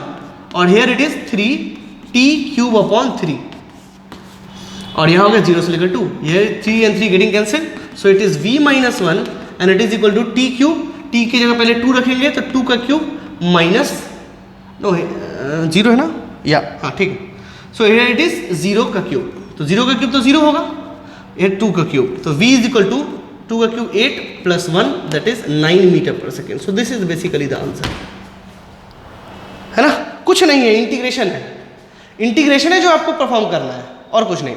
और here it is 3t cube upon 3, और यहाँ हो गया 0 से लेकर 2, ये 3 and 3 getting cancelled, so it is v minus 1 and it is equal to t cube, t की जगह पहले 2 रखेंगे तो 2 का क्यूब माइनस, नो 0 है ना, या हाँ ठीक है, सो हियर इट इज 0 का क्यूब, तो 0 का क्यूब तो 0 होगा, ये 2 का क्यूब, तो v इज इक्वल टू 2 का cube 8 plus 1 that is 9 meter per second. So this is basically the answer, है ना, कुछ नहीं है, इंटीग्रेशन है, इंटीग्रेशन है जो आपको परफॉर्म करना है और कुछ नहीं।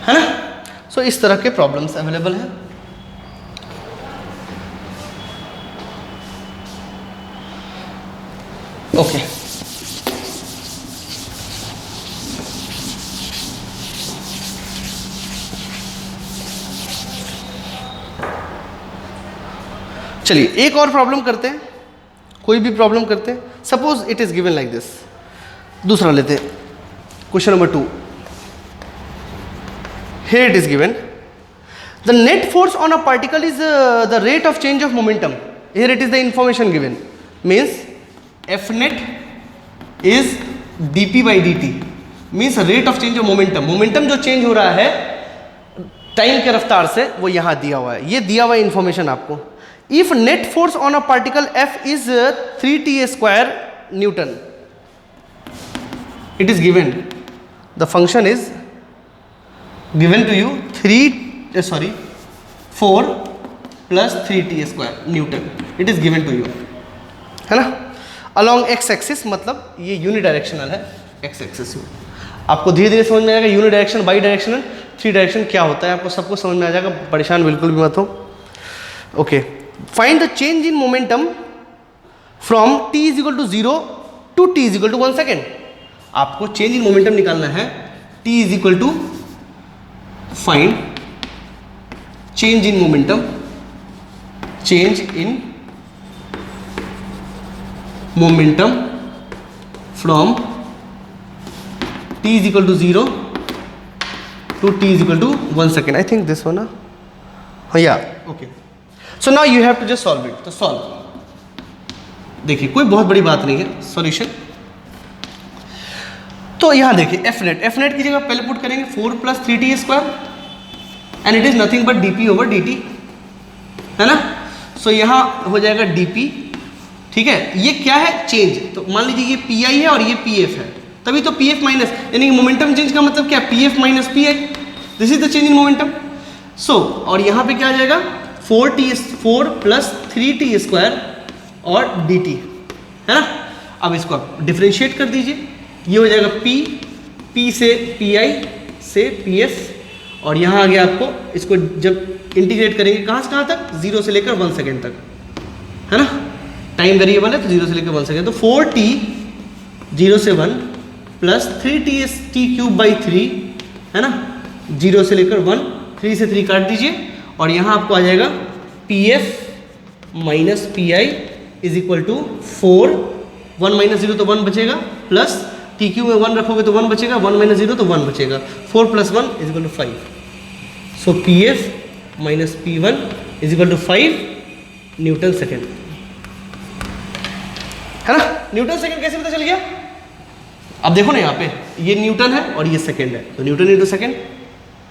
है ना, सो इस तरह के प्रॉब्लम्स अवेलेबल हैं। ओके, चलिए एक और प्रॉब्लम करते हैं, कोई भी प्रॉब्लम करते हैं. Suppose it is given like this. दूसरा लेते हैं, question number 2. Here it is given. The net force on a particle is the rate of change of momentum. Here it is the information given. Means F net is dp by dt. Means rate of change of momentum. Momentum जो change हो रहा है time के रफ्तार से, वो यहाँ दिया हुआ है. ये दिया हुआ इन्फॉर्मेशन आपको. If net force on a particle F is 3t square Newton, it is given. The function is given to you 4 plus 3t square Newton. It is given to you, है ना. Along x axis मतलब ये unidirectional है. x axis में आपको धीरे धीरे समझ में आएगा. यूनिडायरेक्शन, बाई डायरेक्शनल, थ्री डायरेक्शन क्या होता है आपको सबको समझ में आ जाएगा. परेशान बिल्कुल भी मत हो. Okay, find the change in momentum from t is equal to 0 to t is equal to 1 second. आपको चेंज इन मोमेंटम निकालना है. t is equal to find change in momentum, change in momentum from t is equal to 0 to t is equal to 1 second. I think this one, yeah, okay. So now you have to just solve it. तो solve, देखिए कोई बहुत बड़ी बात नहीं है. Solution तो यहाँ देखिए एफ नेट की जगह पहले पुट करेंगे 4 plus 3t square and it is nothing but dp over dt, है ना. सो यहाँ हो जाएगा dp. ठीक है, ये क्या है, चेंज. तो मान लीजिए ये pi है और ये pf है, तभी तो pf माइनस, यानी मोमेंटम चेंज का मतलब क्या, pf minus pi. This is the change in momentum. So और यहाँ पे क्या आ जाएगा, 4 प्लस 3t स्क्वायर और dt, है ना. अब इसको आप डिफ्रेंशिएट कर दीजिए. ये हो जाएगा p से pi से pf, और यहाँ आ गया आपको. इसको जब इंटीग्रेट करेंगे कहाँ से कहाँ तक, 0 से लेकर 1 सेकेंड तक, है ना. टाइम वेरिएबल है तो 0 से लेकर 1 सेकेंड. तो 4t 0 से 1 plus 3t t cube by 3, है ना. 0 से लेकर 1, 3 से 3 काट दीजिए और यहाँ आपको आ जाएगा pf minus pi is equal to 4. 1 minus 0 तो 1 बचेगा, प्लस टी क्यू में 1 रखोगे तो 1 बचेगा, 1 माइनस 0 तो 1 बचेगा. 4 plus 1 is equal to 5. So p f minus P1 is equal to 5 newton second, है ना. न्यूटन सेकेंड कैसे पता चल गया, अब देखो ना यहाँ पे ये न्यूटन है और ये सेकेंड है, तो न्यूटन इंटू सेकेंड,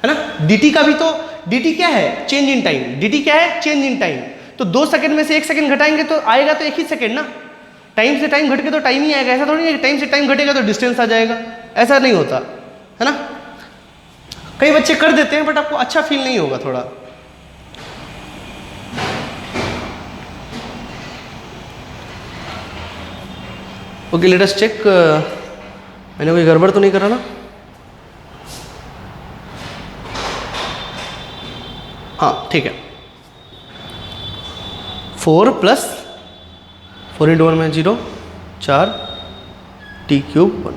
है ना. dt का भी तो, dt क्या है, चेंज इन टाइम. dt क्या है, चेंज इन टाइम. तो 2 सेकंड में से 1 सेकंड घटाएंगे तो आएगा तो 1 ही सेकंड ना. टाइम से टाइम घट के तो टाइम ही आएगा. ऐसा थोड़ी है टाइम से टाइम घटेगा तो डिस्टेंस आ जाएगा, ऐसा नहीं होता, है ना. कई बच्चे कर देते हैं बट आपको अच्छा फील नहीं होगा थोड़ा. Okay, let us check. मैंने कोई गड़बड़ तो नहीं करा ना. हाँ ठीक है. 4 प्लस 4 इंटू 1 में 0, 4 t क्यूब 1,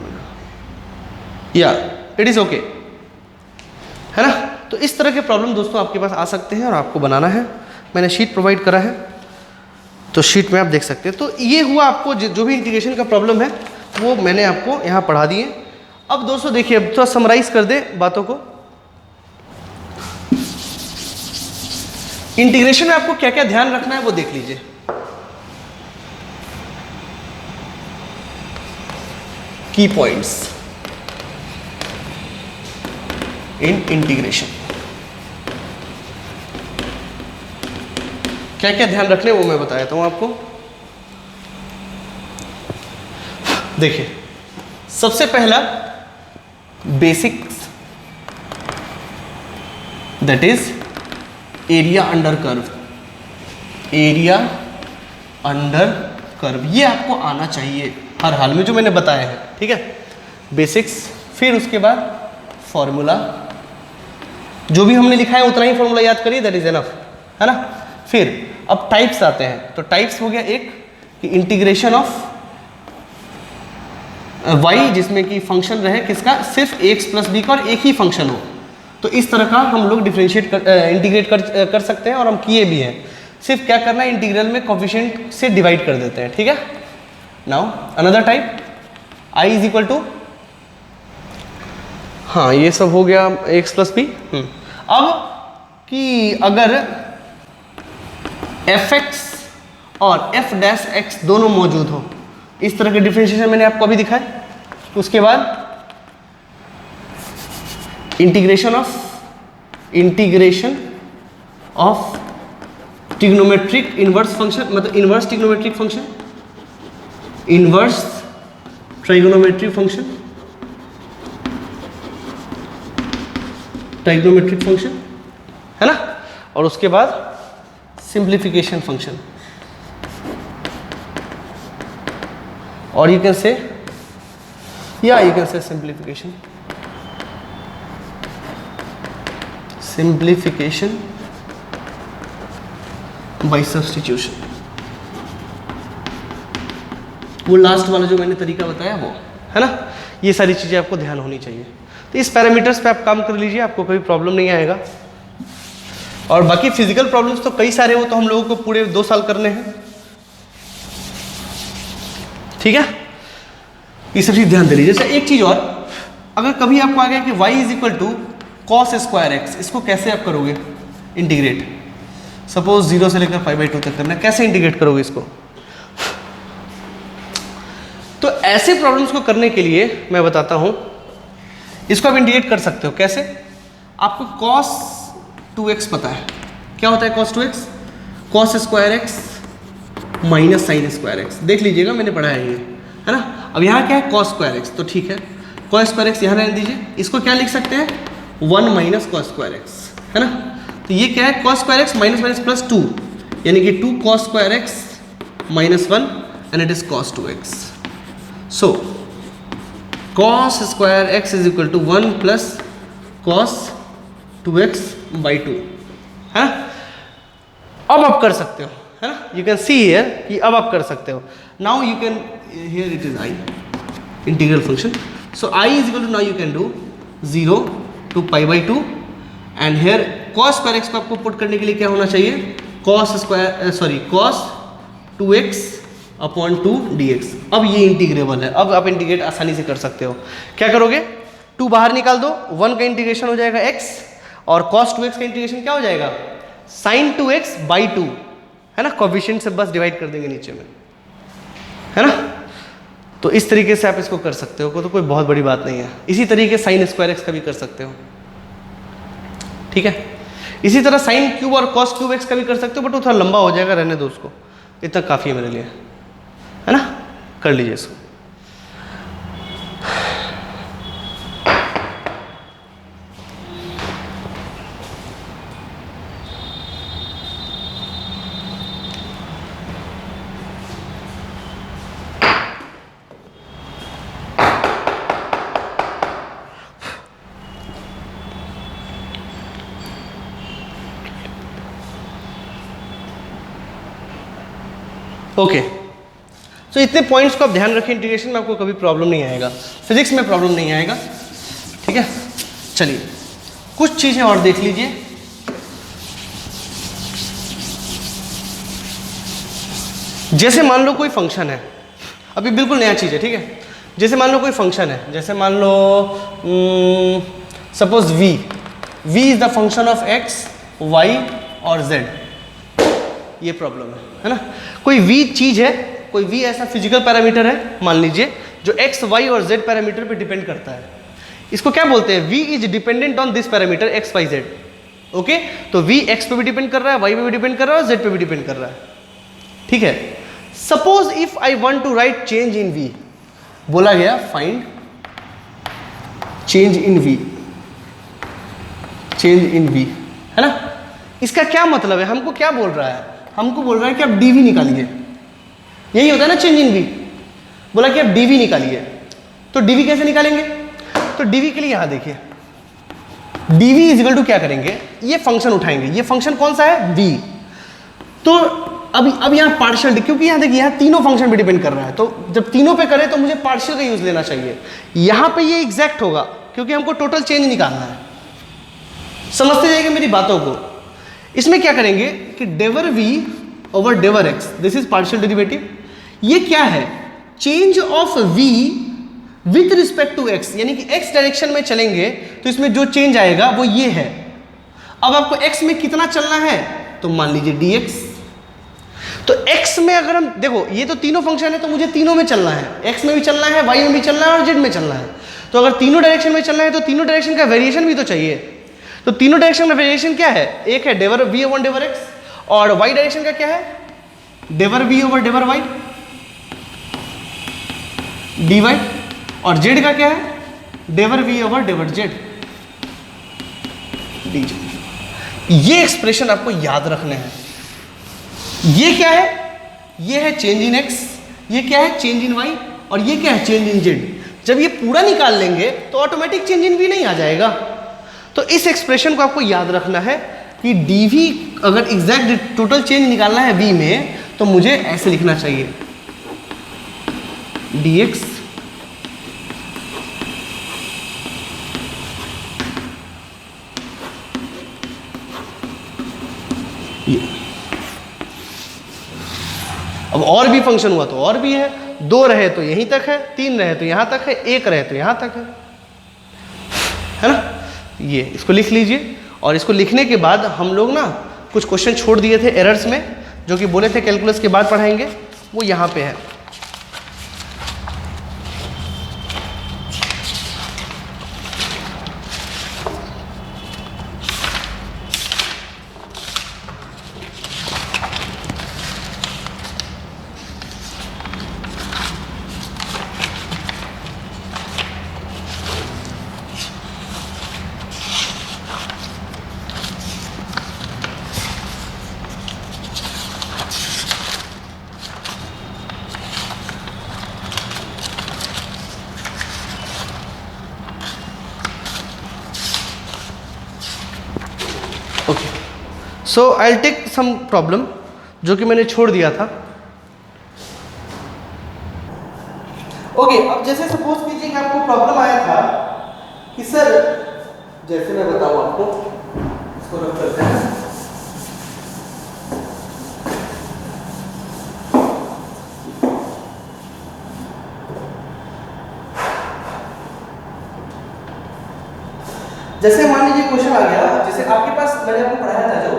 या इट इज़ ओके, है ना. तो इस तरह के प्रॉब्लम दोस्तों आपके पास आ सकते हैं और आपको बनाना है. मैंने शीट प्रोवाइड करा है तो शीट में आप देख सकते हैं. तो ये हुआ आपको जो भी इंटीग्रेशन का प्रॉब्लम है वो मैंने आपको यहाँ पढ़ा दिए. अब दोस्तों देखिए, अब थोड़ा समराइज कर दे बातों को. इंटीग्रेशन में आपको क्या क्या ध्यान रखना है वो देख लीजिए. की पॉइंट्स इन इंटीग्रेशन, क्या क्या ध्यान रखने वो मैं बता देता हूं आपको. देखिए, सबसे पहला basics, that is area under curve. Area under curve ये आपको आना चाहिए हर हाल में, जो मैंने बताया है, ठीक है. बेसिक्स, फिर उसके बाद फॉर्मूला, जो भी हमने लिखा है उतना ही फॉर्मूला याद करिए, दैट इज एनफ, है ना. फिर अब टाइप्स आते हैं. तो टाइप्स हो गया एक कि इंटीग्रेशन ऑफ y, जिसमें कि फंक्शन रहे किसका, सिर्फ x प्लस b का और एक ही फंक्शन हो. तो इस तरह का हम लोग डिफरेंशिएट इंटीग्रेट कर सकते हैं और हम किए भी हैं. सिर्फ क्या करना है, इंटीग्रल में कोफिशिएंट से डिवाइड कर देते हैं, ठीक है। Now another type, i is equal to, हाँ ये सब हो गया एक्स प्लस बी। अब कि अगर एफ एक्स और एफ डैश एक्स दोनों मौजूद हो, इस तरह के डिफरेंशिएशन मैंने आपको अभी दिखाया। उसके बाद integration of trigonometric inverse function, मतलब inverse trigonometric function, inverse trigonometric function, trigonometric function है ना। और उसके बाद सिंप्लीफिकेशन फंक्शन, और यू कैन से, या you can say simplification by substitution. वो लास्ट वाला जो मैंने तरीका बताया वो है ना। ये सारी चीजें आपको ध्यान होनी चाहिए। तो इस पैरामीटर्स पे आप काम कर लीजिए, आपको कोई प्रॉब्लम नहीं आएगा। और बाकी फिजिकल प्रॉब्लम्स तो कई सारे, वो तो हम लोगों को पूरे 2 साल करने हैं, ठीक है। ये सब चीज ध्यान दे लीजिए। जैसे एक चीज और, अगर कभी आपको आ गया कि y is equal to cos square x, इसको कैसे आप करोगे इंटीग्रेट, सपोज 0 से लेकर π/2 तक करना है, कैसे इंटीग्रेट करोगे इसको। तो ऐसे प्रॉब्लम्स को करने के लिए मैं बताता हूं, इसको आप इंटीग्रेट कर सकते हो कैसे। आपको cos 2x पता है, क्या होता है cos 2x, cos square x minus sine square x, देख लीजिएगा मैंने पढ़ा है ये, है ना। अब यहाँ क्या है cos स्क्वायर एक्स, तो ठीक है cos स्क्वायर एक्स यहाँ रहने दीजिए। इसको क्या लिख सकते हैं, 1 माइनस cos स्क्वायर एक्स, है ना। तो ये क्या है, cos square x minus minus plus 2, यानी कि 2 cos square x minus 1 and it is cos 2x। So cos square x is equal to 1 plus cos 2x by 2, है ना। अब आप कर सकते हो, है ना। यू कैन सी हियर कि अब आप कर सकते हो। Now you can, here it is I integral function, so I is equal to, now you can do 0 to π/2 and here cos square X को आपको पुट करने के लिए क्या होना चाहिए, cos 2x अपॉन 2 dx। अब ये इंटीग्रेबल है, अब आप इंटीग्रेट आसानी से कर सकते हो। क्या करोगे, 2 बाहर निकाल दो, 1 का इंटीग्रेशन हो जाएगा x, और cos 2x का इंटीग्रेशन क्या हो जाएगा, sin 2x बाई 2, है ना। कोफिशिएंट से बस डिवाइड कर देंगे नीचे में, है ना। तो इस तरीके से आप इसको कर सकते हो, तो कोई बहुत बड़ी बात नहीं है। इसी तरीके sin स्क्वायर एक्स का भी कर सकते हो, ठीक है। इसी तरह sin क्यूब और cos क्यूब एक्स का भी कर सकते हो, बट वो थोड़ा लंबा हो जाएगा, रहने दो उसको, इतना काफ़ी है मेरे लिए, है ना। कर लीजिए इसको। ओके, तो इतने पॉइंट्स को आप ध्यान रखें, इंटीग्रेशन में आपको कभी प्रॉब्लम नहीं आएगा, फिजिक्स में प्रॉब्लम नहीं आएगा, ठीक है। चलिए कुछ चीज़ें और देख लीजिए। जैसे मान लो कोई फंक्शन है, अभी बिल्कुल नया चीज़ है, ठीक है। जैसे मान लो कोई फंक्शन है, जैसे मान लो suppose v is the function of x, y और z, ये प्रॉब्लम है ना। कोई v चीज है, कोई v ऐसा फिजिकल पैरामीटर है मान लीजिए, जो x, y और z पैरामीटर पे डिपेंड करता है। इसको क्या बोलते हैं, v is dependent on this parameter x, y, z। Okay, तो v x पे भी डिपेंड कर रहा है, y पे भी डिपेंड कर रहा है और z पे भी डिपेंड कर रहा है, ठीक है। Suppose if I want to write change in v, बोला गया find change in v, change in v, है ना। इसका क्या मतलब है, हमको क्या बोल रहा है, हमको बोल रहा है कि आप dv निकालिए, यही होता है ना चेंज इन v। बोला कि आप dv निकालिए, तो dv कैसे निकालेंगे, तो dv के लिए यहां देखिए, dv इज इक्वल टू क्या करेंगे, ये फंक्शन उठाएंगे, ये फंक्शन कौन सा है v, तो अब यहाँ पार्शियल, क्योंकि यहाँ देखिए यहाँ तीनों फंक्शन पे डिपेंड कर रहा है, तो जब तीनों पे करें तो मुझे पार्शियल का यूज लेना चाहिए। यहाँ पे ये एग्जैक्ट होगा क्योंकि हमको टोटल चेंज निकालना है, समझते जाइए मेरी बातों को। इसमें क्या करेंगे कि del v over del x, this is partial derivative. ये क्या है, change of v with respect to x, यानी कि x डायरेक्शन में चलेंगे तो इसमें जो चेंज आएगा वो ये है। अब आपको x में कितना चलना है, तो मान लीजिए dx। तो x में अगर हम देखो, ये तो तीनों फंक्शन है तो मुझे तीनों में चलना है, x में भी चलना है, y में भी चलना है और z में चलना है। तो अगर तीनों डायरेक्शन में चलना है तो तीनों डायरेक्शन का वेरिएशन भी तो चाहिए। तो तीनों डायरेक्शन का वेरिएशन क्या है, एक है डेवर v ओवर डेवर x और y डायरेक्शन का क्या है, डेवर v ओवर डेवर y dy, और z का क्या है, डेवर v ओवर डेवर z dz। ये एक्सप्रेशन आपको याद रखने हैं। ये क्या है, ये है चेंज इन x, ये क्या है चेंज इन y, और ये क्या है चेंज इन z। जब ये पूरा निकाल लेंगे तो ऑटोमेटिक चेंज इन v नहीं आ जाएगा। तो इस एक्सप्रेशन को आपको याद रखना है कि dv अगर एग्जैक्ट टोटल चेंज निकालना है v में तो मुझे ऐसे लिखना चाहिए, dx अब और भी फंक्शन हुआ तो और भी है, 2 रहे तो यहीं तक है, 3 रहे तो यहां तक है, 1 रहे तो यहां तक है ना। ये इसको लिख लीजिए, और इसको लिखने के बाद हम लोग ना कुछ क्वेश्चन छोड़ दिए थे एरर्स में, जो कि बोले थे कैलकुलस के बाद पढ़ाएंगे, वो यहाँ पे है। So I will take some problem जो कि मैंने छोड़ दिया था। ओके, अब जैसे सपोज कीजिए कि आपको प्रॉब्लम आया था कि सर, जैसे मैं बताऊं आपको, इसको रख करते हैं। जैसे मान लीजिए क्वेश्चन आ गया, जैसे आपके पास मैंने आपको पढ़ाया था जो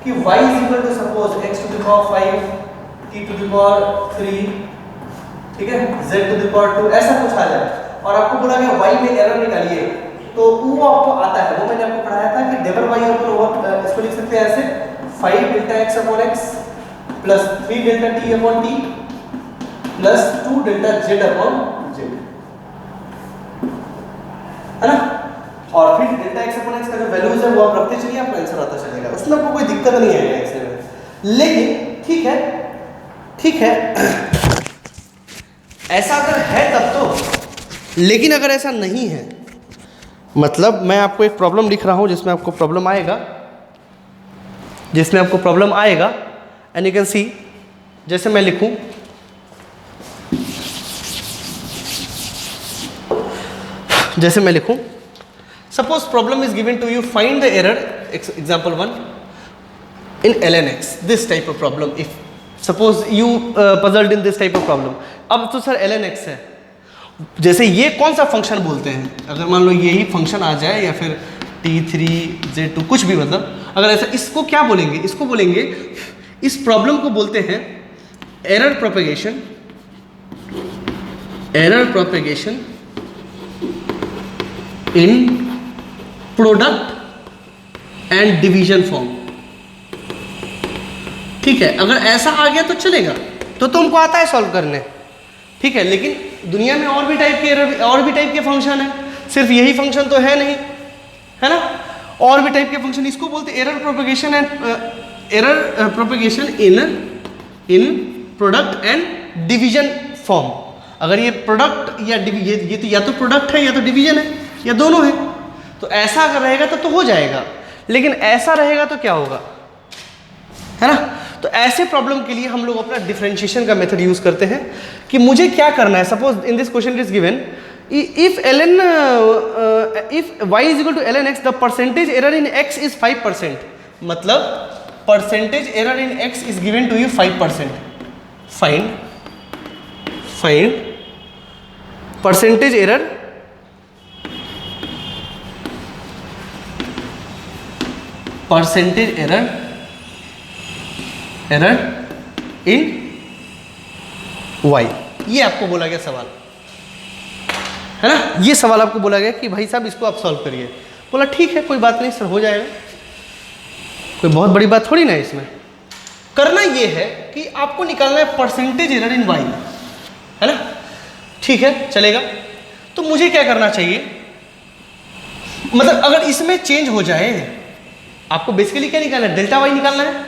कि y is equal to suppose x to the power 5 t to the power 3, ठीक है, z टू द पावर 2, ऐसा कुछ आ जाए और आपको बोला गया y में एरर निकालिए, तो वो आपको आता है, वो मैंने आपको पढ़ाया था कि डेवर y ओवर, इसको लिख सकते हैं ऐसे 5 delta x upon x plus 3 delta t upon t plus 2 delta z upon z, है ना। और फिर डेल्टा x अपॉन x का जो वैल्यूज है वो आप रखते चलिए, आपका आंसर आता चलेगा, उसमें आपको कोई दिक्कत नहीं आएगी एक्स में। लेकिन ठीक है ऐसा अगर है तब तो, लेकिन अगर ऐसा नहीं है, मतलब मैं आपको एक प्रॉब्लम लिख रहा हूं जिसमें आपको प्रॉब्लम आएगा, एंड यू कैन सी, जैसे मैं लिखूं, suppose problem is given to you, find the error, example 1 in ln x, this type of problem, if suppose you puzzled in this type of problem। अब तो सर ln x है, जैसे ये कौन सा फंक्शन बोलते हैं, अगर मान लो यही फंक्शन आ जाए या फिर t3 z2 कुछ भी, मतलब अगर ऐसा, इसको क्या बोलेंगे, इसको बोलेंगे, इस प्रॉब्लम को बोलते हैं error propagation in product and division form. ठीक है, अगर ऐसा आ गया तो चलेगा, तो तुमको आता है सॉल्व करने, ठीक है। लेकिन दुनिया में और भी टाइप के एरर, और भी टाइप के फंक्शन है, सिर्फ यही फंक्शन तो है नहीं, है ना, और भी टाइप के फंक्शन, इसको बोलते हैं error propagation in product and division form. अगर ये प्रोडक्ट या ये तो या तो प्रोडक्ट है या तो डिवीजन है या दोनों है, तो ऐसा अगर रहेगा तो हो जाएगा, लेकिन ऐसा रहेगा तो क्या होगा, है ना। तो ऐसे प्रॉब्लम के लिए हम लोग अपना डिफरेंशिएशन का मेथड यूज करते हैं कि मुझे क्या करना है। Suppose in this question it is given, if y is equal to ln x, the percentage error in x is 5%, मतलब percentage error in x is given to you 5%. Find percentage error in y. ये आपको बोला गया सवाल है ना, ये सवाल आपको बोला गया कि भाई साहब इसको आप सॉल्व करिए. बोला ठीक है कोई बात नहीं सर, हो जाएगा, कोई बहुत बड़ी बात थोड़ी ना है इसमें. करना ये है कि आपको निकालना है परसेंटेज एरर इन y, है ना. ठीक है चलेगा. तो मुझे क्या करना चाहिए, मतलब अगर इसमें चेंज हो जाए, आपको बेसिकली क्या निकालना है, डेल्टा y निकालना है.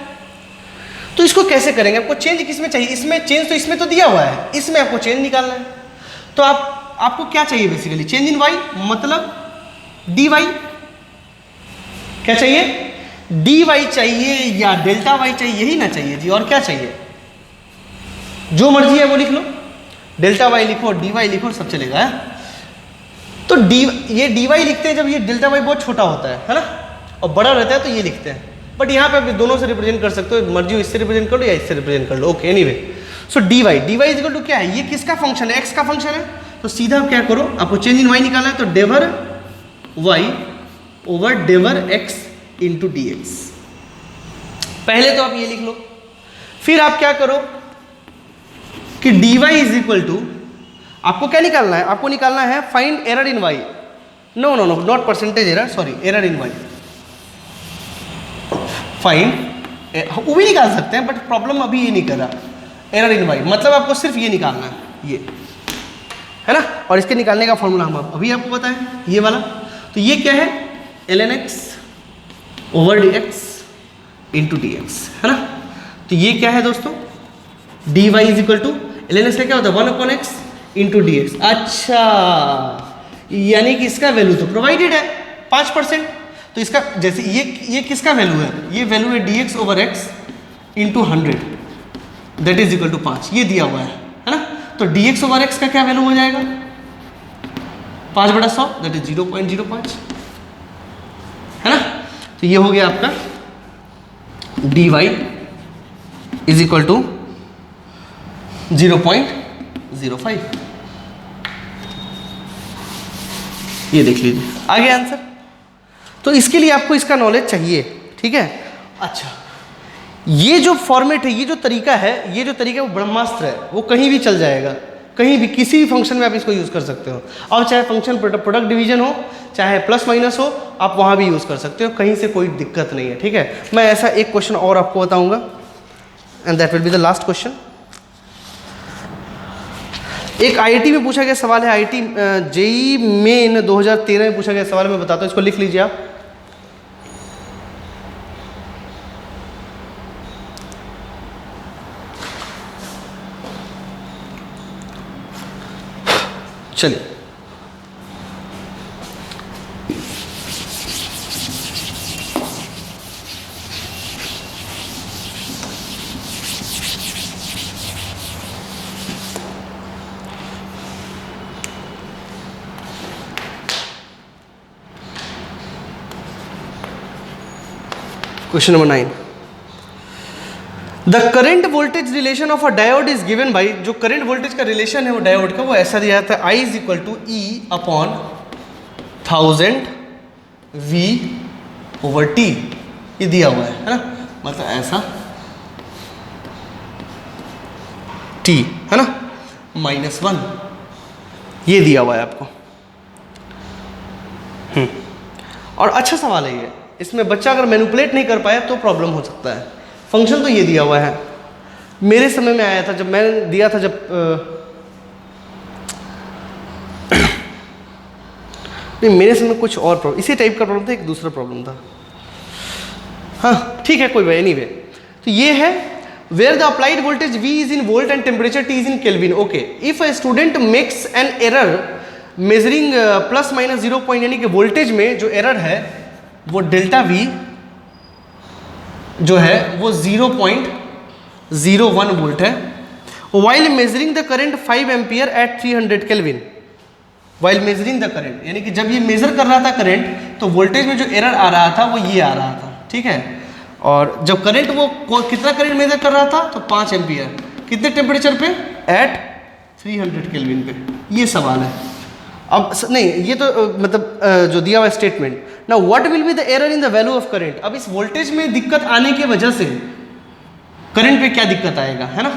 तो इसको कैसे करेंगे, आपको चेंज किसमें चाहिए, इसमें चेंज तो इसमें तो दिया हुआ है, इसमें आपको चेंज निकालना है. तो आपको क्या चाहिए बेसिकली, चेंज इन y, मतलब dy. क्या चाहिए, dy चाहिए या डेल्टा y चाहिए, यही ना चाहिए जी, और क्या चाहिए, जो मर्जी है वो लिख लो, डेल्टा y लिखो, dy लिखो, सब चलेगा. तो ये dy लिखते हैं जब ये डेल्टा y बहुत छोटा होता है ना, और बड़ा रहता है तो ये लिखते हैं. बट यहाँ पे आप दोनों से रिप्रेजेंट कर सकते हो, मर्जी हो इससे रिप्रेजेंट कर लो या इससे रिप्रेजेंट कर लो. Okay anyway, so dy is equal to क्या है, ये किसका फंक्शन है, x का फंक्शन है. तो सीधा आप क्या करो, आपको चेंज इन y निकालना है, तो del y over del x into D X. पहले तो आप ये लिख लो, फिर आप क्या करो कि dy इज इक्वल टू, आपको क्या निकालना है, आपको निकालना है find error in y. No no no, not percentage error, sorry, error in y. Find, वो भी निकाल सकते हैं बट प्रॉब्लम अभी ये नहीं कर रहा. एरर इन y मतलब आपको सिर्फ ये निकालना है, ये है ना. और इसके निकालने का फॉर्मूला हम अभी आपको बताएं, ये वाला. तो ये क्या है, ln x over d x into D x, है ना. तो ये क्या है दोस्तों, dy is equal to ln x का क्या होता है 1/x इंटू डी एक्स. अच्छा, यानी कि इसका वैल्यू तो प्रोवाइडेड है 5%. तो इसका जैसे ये किसका वैल्यू है, ये वैल्यू है dx over x into 100 that is equal to 5, ये दिया हुआ है ना. तो dx ओवर x का क्या वैल्यू हो जाएगा, 5/100 दैट इज 0.05, है ना. तो ये हो गया आपका dy इज इक्वल टू 0.05. ये देख लीजिए, आ गया आंसर. तो इसके लिए आपको इसका नॉलेज चाहिए, ठीक है. अच्छा, ये जो फॉर्मेट है, ये जो तरीका है, ये जो तरीका है वो ब्रह्मास्त्र है, वो कहीं भी चल जाएगा, कहीं भी किसी भी फंक्शन में आप इसको यूज़ कर सकते हो. अब चाहे फंक्शन प्रोडक्ट डिवीजन हो, चाहे प्लस माइनस हो, आप वहाँ भी यूज़ कर सकते हो, कहीं से कोई दिक्कत नहीं है, ठीक है. मैं ऐसा एक क्वेश्चन और आपको बताऊँगा and that will be the last question. एक आईआईटी में पूछा गया सवाल है, आईआईटी जेईई मेन 2013 में पूछा गया सवाल, मैं बताता हूँ, इसको लिख लीजिए आप. चलिए, question number 9. The current voltage relation of a diode is given by, जो करंट वोल्टेज का रिलेशन है वो डायोड का, वो ऐसा दिया जाता है, I is equal to E upon 1000 V over T. ये दिया हुआ है ना, मतलब ऐसा T, है ना, -1, ये दिया हुआ है आपको. और अच्छा सवाल है ये, इसमें बच्चा अगर मैनिपुलेट नहीं कर पाया तो प्रॉब्लम हो सकता है. फंक्शन तो ये दिया हुआ है, मेरे समय में आया था जब मैंने दिया था, जब नहीं मेरे समय कुछ और प्रॉब्लम, इसी टाइप का प्रॉब्लम था, एक दूसरा प्रॉब्लम था. हाँ ठीक है, कोई बात एनीवे. तो ये है where the applied voltage V is in volt and temperature T is in kelvin. Okay, if a student makes an error measuring plus minus 0 point, यानी कि वोल्टेज में जो एरर है वो डेल्टा V जो है वो 0.01 वोल्ट है. While measuring the current 5 ampere at 300 kelvin. While measuring the current, यानी कि जब ये मेजर कर रहा था करंट, तो वोल्टेज में जो एरर आ रहा था वो ये आ रहा था, ठीक है. और जब करंट वो कितना करंट मेजर कर रहा था, तो 5 एम्पियर, कितने टेम्परेचर पे, एट 300 केल्विन पे। ये सवाल है। अब नहीं, ये तो मतलब जो दिया हुआ statement. Now what will be the error in the value of current. अब इस वोल्टेज में दिक्कत आने की वजह से करंट पे क्या दिक्कत आएगा, है ना।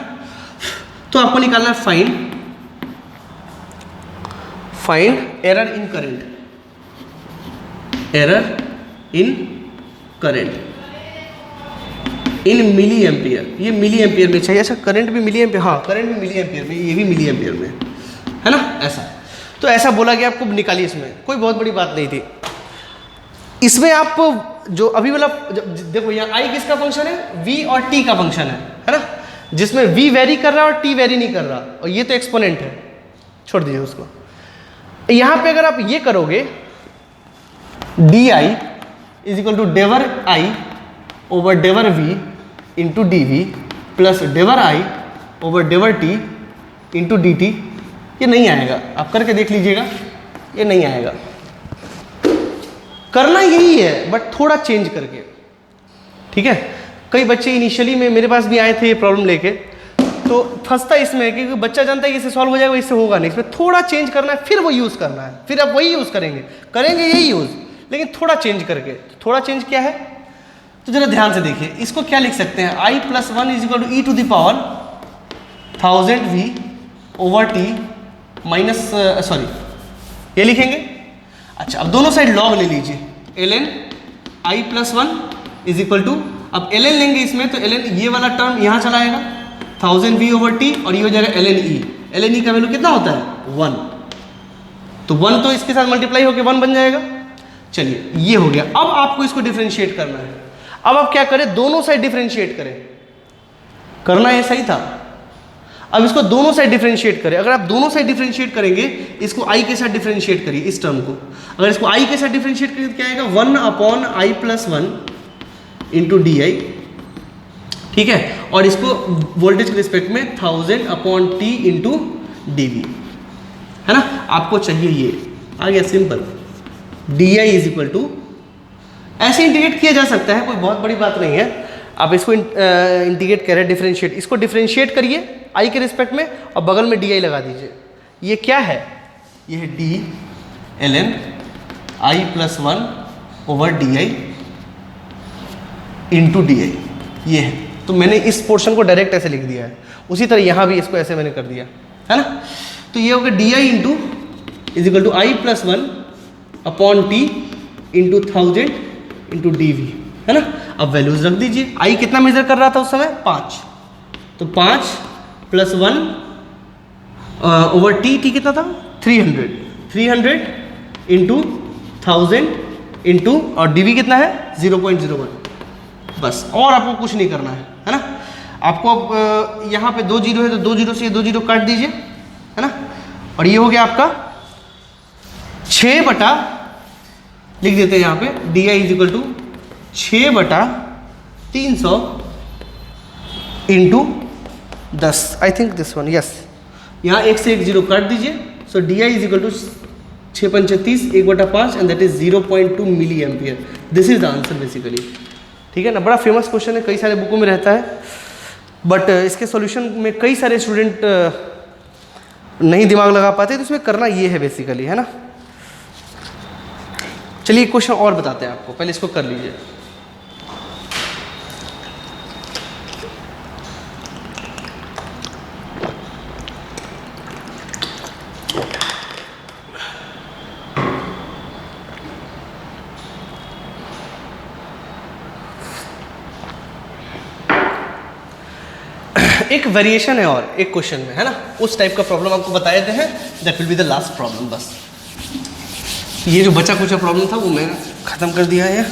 तो आपको निकालना है find error in current, error in current in milli ampere. ये मिली एम्पियर में चाहिए। अच्छा, करंट भी मिली एम्पियर, हाँ करंट भी मिली एम्पियर में, ये भी मिली एम्पियर में, है ना। ऐसा तो ऐसा बोला गया आपको निकालिए। इसमें कोई बहुत बड़ी बात नहीं थी। इसमें आप जो अभी वाला देखो, यहाँ आई किसका फंक्शन है, v और t का फंक्शन है ना, जिसमें v वेरी कर रहा है और t वेरी नहीं कर रहा, और ये तो एक्सपोनेंट है, छोड़ दीजिए उसको। यहाँ पे अगर आप ये करोगे, D I is equal to del I over del v into D V plus del I over del t into D T, ये नहीं आएगा। आप करके देख लीजिएगा, ये नहीं आएगा। करना यही है, बट थोड़ा चेंज करके, ठीक है। कई बच्चे इनिशियली में मेरे पास भी आए थे ये प्रॉब्लम लेके, तो फंसता इसमें है क्योंकि बच्चा जानता है कि इससे सॉल्व हो जाएगा, इससे होगा नहीं। इसमें थोड़ा चेंज करना है, फिर वो यूज़ करना है, फिर आप वही यूज़ करेंगे यही यूज़, लेकिन थोड़ा चेंज करके। थोड़ा चेंज क्या है, तो जरा ध्यान से देखिए। इसको क्या लिख सकते हैं, i plus 1 is equal to e to the power 1000v over t minus, sorry ये लिखेंगे। अच्छा, अब दोनों साइड लॉग ले लीजिए, ln i plus 1 is equal to, अब ln लेंगे इसमें, तो ln ये वाला टर्म यहाँ चला आएगा 1000v ओवर टी, और ये हो जाएगा ln e का वैल्यू कितना होता है 1, तो 1 तो इसके साथ मल्टीप्लाई होकर 1 बन जाएगा। चलिए ये हो गया। अब आपको इसको डिफ्रेंशिएट करना है। अब आप क्या करें, दोनों साइड डिफ्रेंशिएट करें, करना ये सही था। अब इसको दोनों साइड डिफरेंशिएट करें। अगर आप दोनों साइड डिफरेंशिएट करेंगे, इसको i के साथ डिफरेंशिएट करिए, इस टर्म को। अगर इसको i के साथ डिफरेंशिएट करिए तो क्या आएगा, 1 upon i plus 1 into d i, ठीक है। और इसको वोल्टेज के रिस्पेक्ट में 1000 upon t into D v, है ना। आपको चाहिए ये, आ गया simple. D I is equal to, ऐसे इंटीग्रेट किया जा सकता है, कोई बहुत बड़ी बात नहीं है। आप इसको इंटीग्रेट करें, डिफरेंशिएट, इसको डिफरेंशिएट करिए आई के रिस्पेक्ट में, और बगल में डी आई लगा दीजिए। ये क्या है, ये है D ln I plus 1 over D i into d आई, ये है। तो मैंने इस पोर्शन को डायरेक्ट ऐसे लिख दिया है, उसी तरह यहाँ भी इसको ऐसे मैंने कर दिया, है ना। तो ये हो गया d i into is equal to i plus 1 upon t into 1000 into D v, है ना। अब वैल्यूज रख दीजिए। आई कितना मेजर कर रहा था उस समय, 5, तो 5 प्लस 1 ओवर टी कितना था 300 इंटू 1000 इंटू, और डी वी कितना है 0.01, बस। और आपको कुछ नहीं करना है ना। आपको अब यहाँ पे 2 जीरो है, तो 2 जीरो से 2 जीरो काट दीजिए, है ना। और ये हो गया आपका 6 बटा, लिख देते हैं यहाँ पे, D I is equal to 6/300 into 10, I think this one, yes. यहाँ 1 से 1 जीरो काट दीजिए, so D I is equal to 6 पंचे 30, 1/5, and that is 0.2 milli ampere. This is the answer basically, ठीक है ना। बड़ा फेमस क्वेश्चन है, कई सारे बुकों में रहता है, बट इसके सॉल्यूशन में कई सारे स्टूडेंट नहीं दिमाग लगा पाते, तो इसमें करना ये है बेसिकली, है ना। चलिए क्वेश्चन और बताते हैं आपको, पहले इसको कर लीजिए। एक वेरिएशन है और एक क्वेश्चन में, है ना, उस टाइप का प्रॉब्लम आपको बता देते हैं, that will be the last problem. बस ये जो बचा कुछ प्रॉब्लम था वो मैंने ख़त्म कर दिया है।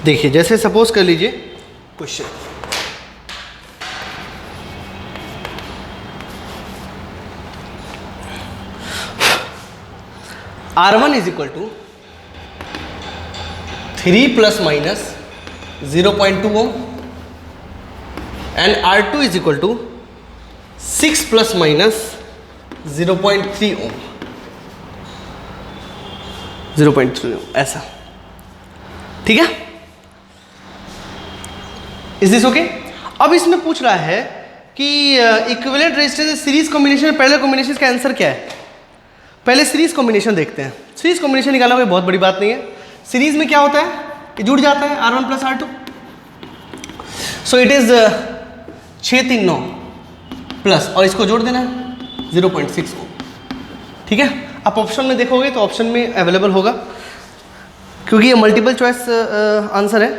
देखिए, जैसे सपोज कर लीजिए question, R1 is equal to 3 plus minus 0.2 ohm and R2 is equal to 6 plus minus 0.3 ohm, 0.3 ohm, ऐसा। ठीक है, इज दिस ओके? अब इसमें पूछ रहा है कि इक्विवेलेंट रेजिस्टेंस सीरीज कॉम्बिनेशन में पैरेलल कॉम्बिनेशन का आंसर क्या है। पहले सीरीज कॉम्बिनेशन देखते हैं। सीरीज कॉम्बिनेशन निकालना कोई बहुत बड़ी बात नहीं है। सीरीज में क्या होता है, ये जुड़ जाता है R1 plus R2, so it is 6 3 9 plus, और इसको जोड़ देना है 0.6 ओम। ठीक है, आप ऑप्शन में देखोगे तो ऑप्शन में अवेलेबल होगा, क्योंकि ये मल्टीपल चॉइस आंसर है।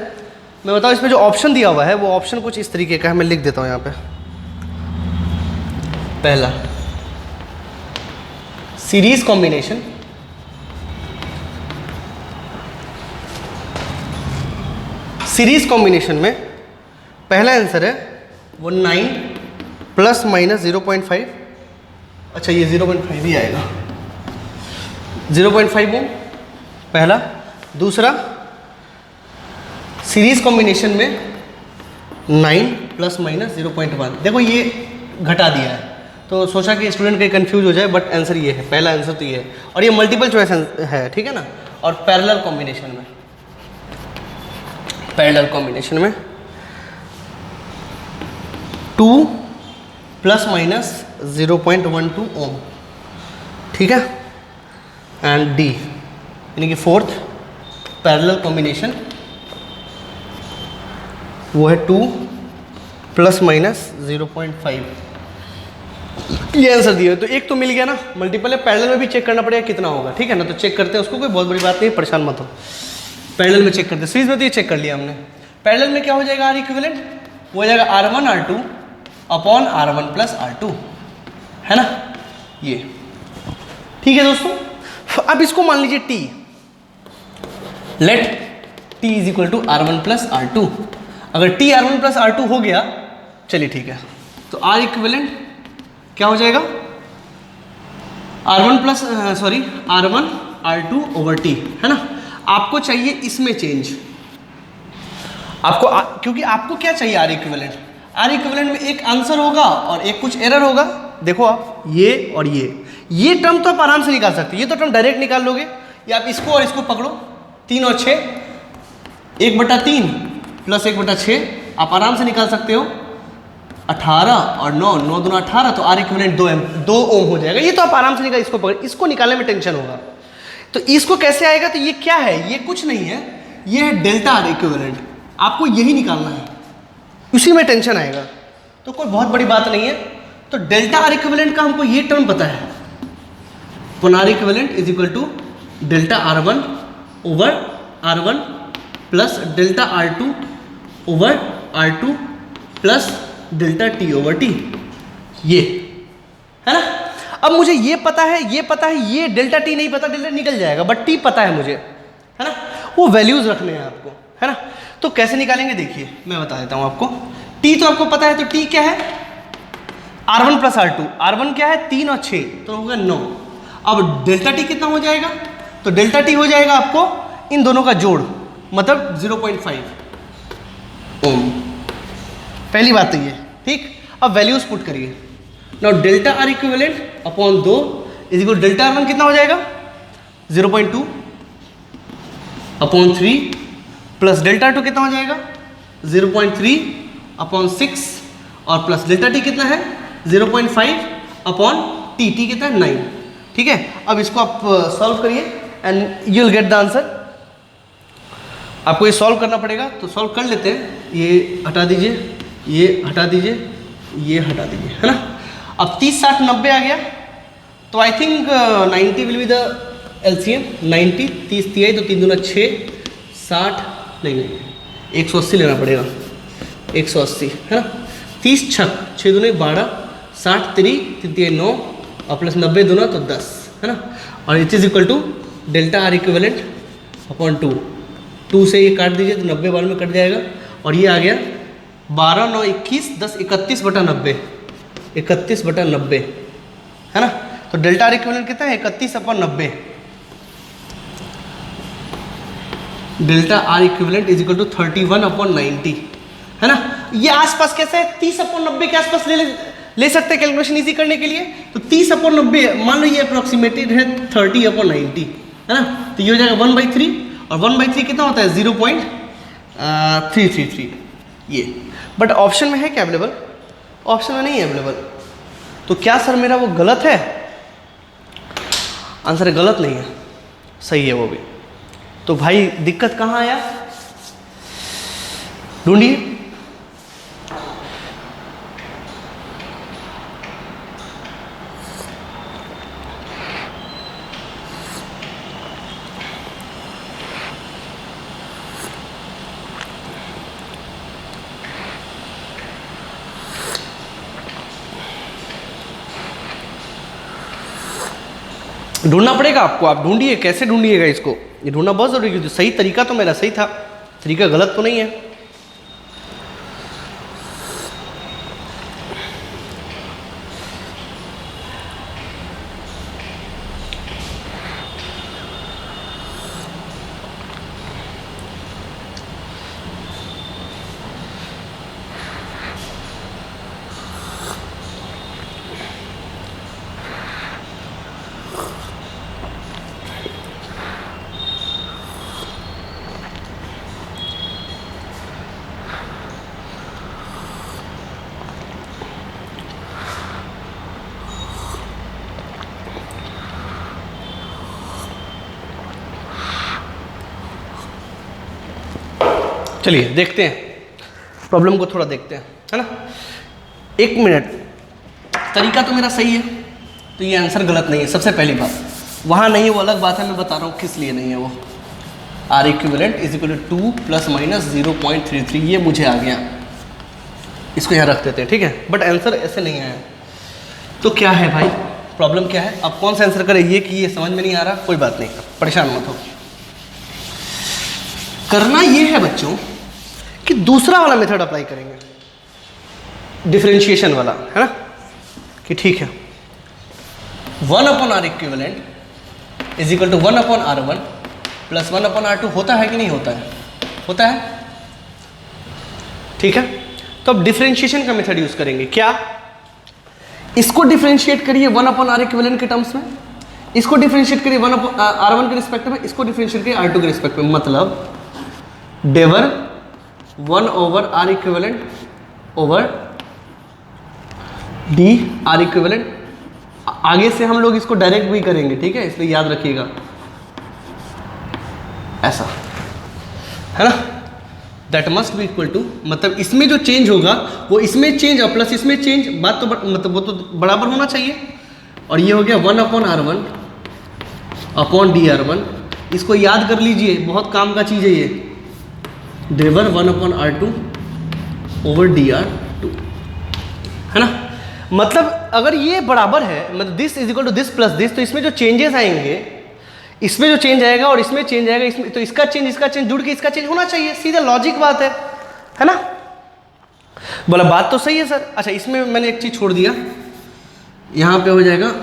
मैं बताऊँ, इसमें जो ऑप्शन दिया हुआ है वो ऑप्शन कुछ इस तरीके का है, मैं लिख देता हूँ यहाँ पे। पहला, सीरीज कॉम्बिनेशन, सीरीज कॉम्बिनेशन में पहला आंसर है वो 9 प्लस माइनस 0.5। अच्छा, ये 0.5 भी आएगा, 0.5 ओम पहला। दूसरा, सीरीज कॉम्बिनेशन में 9 प्लस माइनस 0.1। देखो ये घटा दिया है, तो सोचा कि स्टूडेंट कहीं कंफ्यूज हो जाए, बट आंसर ये है, पहला आंसर तो ये है, और ये मल्टीपल चॉइस है। ठीक है ना। और पैरेलल कॉम्बिनेशन में, पैरेलल कॉम्बिनेशन में 2 प्लस माइनस 0.12 ओम। ठीक है, एंड डी यानी कि फोर्थ पैरेलल कॉम्बिनेशन वो है 2 प्लस माइनस 0.5। ये आंसर दिया। तो एक तो मिल गया ना, मल्टीपल है। पैरेलल में भी चेक करना पड़ेगा कितना होगा। ठीक है ना, तो चेक करते हैं उसको, कोई बहुत बड़ी बात नहीं, परेशान मत हो। पैरेलल में चेक करते हैं, सीरीज में तो ये चेक कर लिया हमने। पैरेलल में क्या हो जाएगा, आर इक्विवेलेंट वो हो जाएगा R1 R2 upon R1 plus R2, है ना ये। ठीक है दोस्तों, अब इसको मान लीजिए T, let T is equal to R1 plus R2। अगर T R1 प्लस R2 हो गया, चलिए ठीक है, तो R इक्विवेलेंट क्या हो जाएगा, R1 plus R1 R2 over T, है ना। आपको चाहिए इसमें चेंज, आपको क्योंकि आपको क्या चाहिए, आर इक्विवेलेंट। आर इक्विवेलेंट में एक आंसर होगा और एक कुछ एरर होगा। देखो आप, ये और ये टर्म तो आप आराम से निकाल सकते हैं, ये तो टर्म डायरेक्ट निकाल लोगे, या आप इसको और इसको पकड़ो, 3 और 6, 1/3 प्लस 1/6 आप आराम से निकाल सकते हो। 18 और 9, 9 दूना 18, तो आर इक्विवेलेंट 2 ओम हो जाएगा। ये तो आप आराम से निकाल, इसको पकड़, इसको निकालने में टेंशन होगा। तो इसको कैसे आएगा, तो ये क्या है, ये कुछ नहीं है, ये है डेल्टा आर इक्विवेलेंट। आपको यही निकालना है, उसी में टेंशन आएगा, तो कोई बहुत बड़ी बात नहीं है। तो डेल्टा आर इक्विवेलेंट का हमको ये टर्म पता है, R equivalent is equal to delta R1 over R1 plus delta R2 over R2 plus delta T over T, ये है ना। अब मुझे ये पता है, ये डेल्टा T नहीं पता, डेल्टा निकल जाएगा, बट T पता है मुझे, है ना। वो वैल्यूज रखने हैं आपको, है ना। तो कैसे निकालेंगे, देखिए मैं बता देता हूं आपको। T तो आपको पता है, तो T क्या है, R1 प्लस R2। R1 क्या है, 3 और 6, तो होगा 9। अब डेल्टा T कितना हो जाएगा, तो डेल्टा T हो जाएगा आपको इन दोनों का जोड़, मतलब 0.5 ओम। पहली बात तो ये, ठीक। अब वैल्यूज पुट करिए। Now delta R equivalent upon 2 is equal delta R1 कितना हो जाएगा, 0.2 अपॉन 3 प्लस डेल्टा 2 कितना हो जाएगा, 0.3 अपॉन 6, और प्लस डेल्टा T कितना है, 0.5 अपॉन T कितना है, 9। ठीक है, अब इसको आप सॉल्व करिए and you will get the answer. आपको ये सॉल्व करना पड़ेगा, तो सॉल्व कर लेते हैं। ये हटा दीजिए, ये हटा दीजिए, ये हटा दीजिए, है ना। अब 30 60 90 आ गया, तो I think 90 will be the LCM। 90 30 3 तो 3 दूना 6, 60 नहीं 180 लेना पड़ेगा, 180, है ना। 30 6 दूना 12, 60 3 9, और प्लस 90 दूना तो 10, है ना। और it is equal to delta R equivalent upon 2 से ये काट दीजिए, तो 90 बार में कट जाएगा, और ये आ गया 12 9 21 10 31/90, 31/90, है ना। तो डेल्टा आर इक्विवेलेंट कितना है, 31/90। Delta R equivalent is equal to 31/90, है ना। ये आसपास कैसे है, 30/90 के आसपास ले सकते हैं कैलकुलेशन इजी करने के लिए। तो 30/90 मान लो ये अप्रोक्सीमेटेड है 30/90, है ना। तो ये हो जाएगा 1/3 और 1/3 कितना होता है 0.333 ये। बट ऑप्शन में है क्या अवेलेबल, ऑप्शन में नहीं है अवेलेबल। तो क्या सर मेरा वो गलत है, आंसर है गलत नहीं है, सही है वो भी। तो भाई दिक्कत कहाँ आया, ढूंढिए। ढूंढना पड़ेगा आपको, आप ढूंढिए, कैसे ढूंढिएगा इसको, ये ढूंढना बहुत जरूरी है। सही तरीका तो मेरा सही था, तरीका गलत तो नहीं है। चलिए देखते हैं प्रॉब्लम को, थोड़ा देखते हैं, है ना। 1 मिनट, तरीका तो मेरा सही है, तो ये आंसर गलत नहीं है। सबसे पहली बात वहाँ नहीं है वो अलग बात है, मैं बता रहा हूँ किस लिए नहीं है वो। R equivalent is equal to 2 ± 0.33, ये मुझे आ गया, इसको यहाँ रख देते हैं, ठीक है। बट आंसर ऐसे नहीं आया, तो क्या है भाई प्रॉब्लम क्या है। अब कौन सा आंसर करे, ये कि ये समझ में नहीं आ रहा, कोई बात नहीं, परेशान मत हो। करना ये है बच्चों कि दूसरा वाला मेथड अप्लाई करेंगे, डिफरेंशिएशन वाला, है ना। कि ठीक है 1/r equivalent is equal to 1/r1 plus 1/r2 होता है कि नहीं होता है, होता है, ठीक है। तो अब डिफरेंशिएशन का मेथड यूज करेंगे। क्या, इसको डिफरेंशिएट करिए 1/r इक्विवेलेंट के टर्म्स में, इसको डिफरेंशिएट करिए r1 के रिस्पेक्ट में, इसको डिफरेंशिएट करिए r2 के रिस्पेक्ट में। मतलब डेवर 1/r equivalent over D R equivalent. आगे से हम लोग इसको डायरेक्ट भी करेंगे, ठीक है, इसलिए याद रखिएगा ऐसा, है ना। That must be equal to, मतलब इसमें जो चेंज होगा वो इसमें चेंज और प्लस इसमें चेंज, बात तो मतलब वो तो बराबर होना चाहिए। और ये हो गया 1/r1 अपॉन dr1, इसको याद कर लीजिए, बहुत काम का चीज़ है ये। डेवर 1/r2 ओवर dr2, है ना। मतलब अगर ये बराबर है, मतलब this is equal to this plus this, तो इसमें जो चेंजेस आएंगे, इसमें जो चेंज आएगा और इसमें चेंज आएगा, इसमें तो इसका चेंज जुड़ के इसका चेंज होना चाहिए, सीधा लॉजिक बात है ना। बोला बात तो सही है सर। अच्छा, इसमें मैंने एक चीज छोड़ दिया, यहां पे हो जाएगा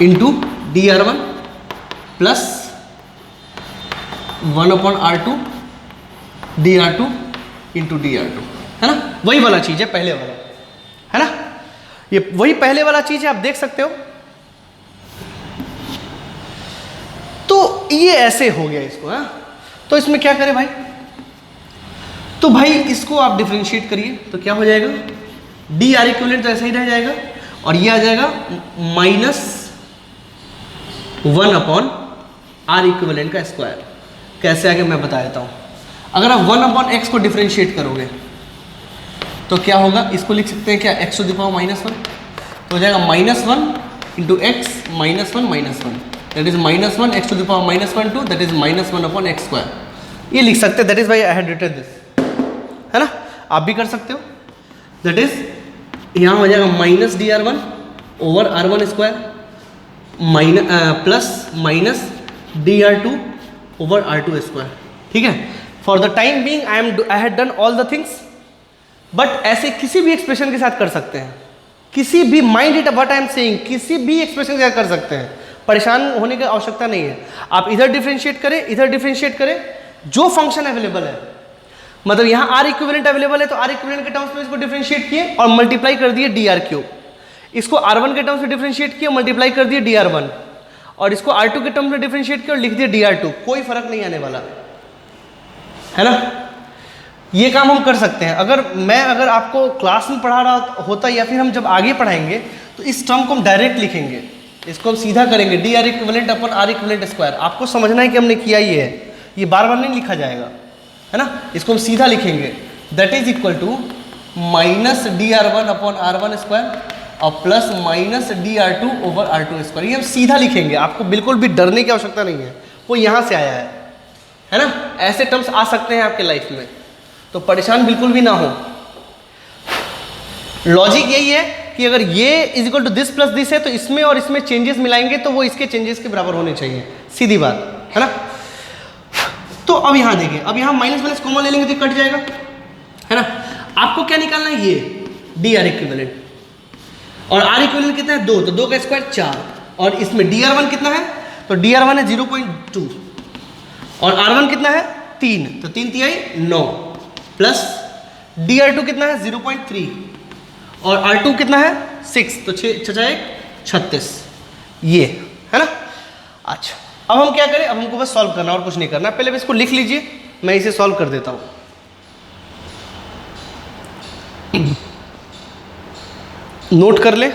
into dr1 plus 1/r2 dr2 into dr2, है ना। वही वाला चीज है, पहले वाला, है ना। ये वही पहले वाला चीज है, आप देख सकते हो। तो ये ऐसे हो गया इसको, है। तो इसमें क्या करें भाई, तो भाई इसको आप डिफरेंशिएट करिए, तो क्या हो जाएगा, डी आर इक्विवेलेंट तो ऐसा ही रह जाएगा, और ये आ जाएगा -1/r इक्विवेलेंट का स्क्वायर। कैसे आगे मैं बता देता हूँ। अगर आप 1/x को डिफरेंशिएट करोगे तो क्या होगा, इसको लिख सकते हैं क्या, x⁻⁻1, तो हो जाएगा -1 × x -1 that is -1 x⁻⁻1 that is -1/x²। ये लिख सकते हैं, that is why I had written this, है ना। आप भी कर सकते हो, दैट इज यहाँ हो जाएगा -dr1 over r1² plus -dr2 over r2², ठीक है। For the time being I had done all the things, but ऐसे किसी भी एक्सप्रेशन के साथ कर सकते हैं, किसी भी, mind it what I am saying, किसी भी एक्सप्रेशन के साथ कर सकते हैं। परेशान होने की आवश्यकता नहीं है। आप इधर डिफरेंशिएट करें, इधर डिफरेंशिएट करें, जो फंक्शन अवेलेबल है, मतलब यहाँ आर इक्विवेलेंट अवेलेबल है तो आर इक्विवेलेंट के टर्म्स में इसको डिफरेंशिएट किए और मल्टीप्लाई कर दिए डी आर क्यूब। इसको R1 के टर्म्स में डिफरेंशिएट किया, मल्टीप्लाई कर दिए DR1, और इसको R2 के टर्म्स में डिफरेंशिएट किया और लिख दिया DR2। कोई फर्क नहीं आने वाला है ना। ये काम हम कर सकते हैं। अगर आपको क्लास में पढ़ा रहा होता या फिर हम जब आगे पढ़ाएंगे तो इस टर्म को हम डायरेक्ट लिखेंगे, इसको हम सीधा करेंगे d R equivalent upon R equivalent square. आपको समझना है कि हमने किया ये है, ये बार बार नहीं लिखा जाएगा, है ना। इसको हम सीधा लिखेंगे, that is equal to minus DR1 upon R1 square और plus minus DR2 over R2 square. ये हम सीधा लिखेंगे, आपको बिल्कुल भी डरने की आवश्यकता नहीं है, वो यहाँ से आया है ना। ऐसे टर्म्स आ सकते हैं आपके लाइफ में, तो परेशान बिल्कुल भी ना हो। लॉजिक यही है कि अगर ये is equal to this plus this है तो इसमें और इसमें चेंजेस मिलाएंगे तो वो इसके चेंजेस के बराबर होने चाहिए, सीधी बात है ना। तो अब यहाँ देखिए, अब यहाँ माइनस माइनस कॉमन ले लेंगे तो कट जाएगा, है ना। आपको क्या निकालना है, ये डी आर इक्विवेलेंट, और आर इक्विवेलेंट कितना है 2, तो 2 का स्क्वायर 4, और इसमें DR1 कितना है, तो DR1 है 0.2 और R1 कितना है 3, तो 3 तिहाई 9 प्लस DR2 कितना है 0.3 और R2 कितना है 6, तो 6×1 36, ये है ना। अच्छा, अब हम क्या करें, अब हमको बस सॉल्व करना और कुछ नहीं करना। पहले इसको लिख लीजिए, मैं इसे सॉल्व कर देता हूँ। नोट कर ले,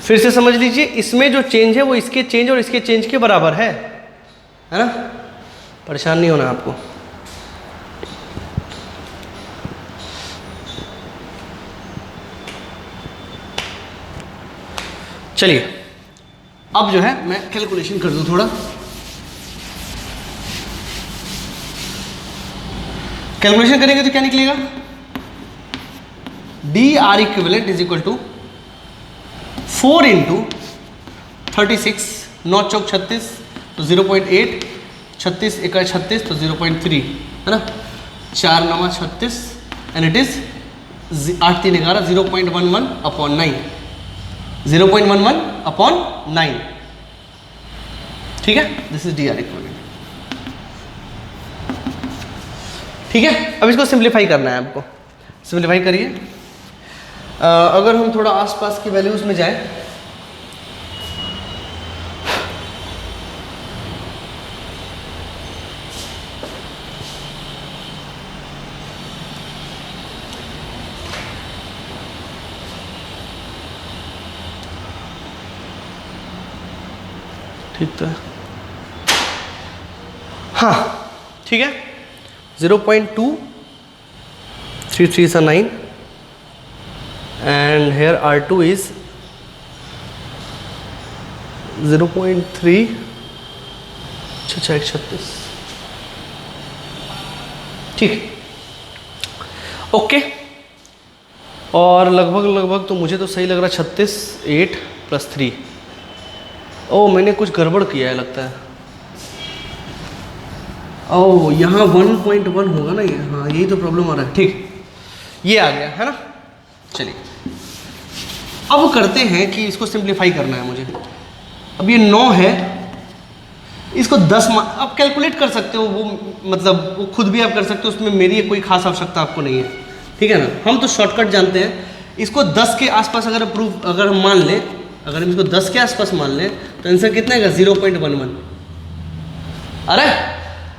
फिर से समझ लीजिए, इसमें जो चेंज है वो इसके चेंज और इसके चेंज के बराबर है ना। परेशान नहीं होना आपको। चलिए अब जो है मैं कैलकुलेशन कर दूं थोड़ा। कैलकुलेशन करेंगे तो क्या निकलेगा, d R equivalent is equal to 4 into 36, 9 चौक 36 तो 0.8, 36 1 36 तो 0.3, है ना। 4 9 36 and it is 8 3 11 0.11 upon 9, 0.11 upon 9, ठीक है। This is D R equivalent, ठीक है। अब इसको सिंप्लीफाई करना है आपको, सिंप्लीफाई करिए। अगर हम थोड़ा आसपास की वैल्यूज में जाएं, ठीक तो है, हाँ ठीक है। 0.2 3 3 9 and here R2 is 0.3 36, ठीक, ओके। और लगभग तो मुझे तो सही लग रहा है 36 8 + 3। ओ मैंने कुछ गड़बड़ किया है लगता है। ओ यहाँ 1.1 होगा ना ये, हाँ यही तो प्रॉब्लम आ रहा है, ठीक, ये आ गया है ना। चलिए अब करते हैं कि इसको सिंप्लीफाई करना है मुझे। अब ये 9 है, इसको 10 आप कैलकुलेट कर सकते हो, वो मतलब वो खुद भी आप कर सकते हो, उसमें मेरी कोई खास आवश्यकता आपको नहीं है, ठीक है ना। हम तो शॉर्टकट जानते हैं। इसको 10 के आसपास अगर हम मान लें, अगर हम इसको 10 के आसपास मान लें तो आंसर कितना है 0.11। अरे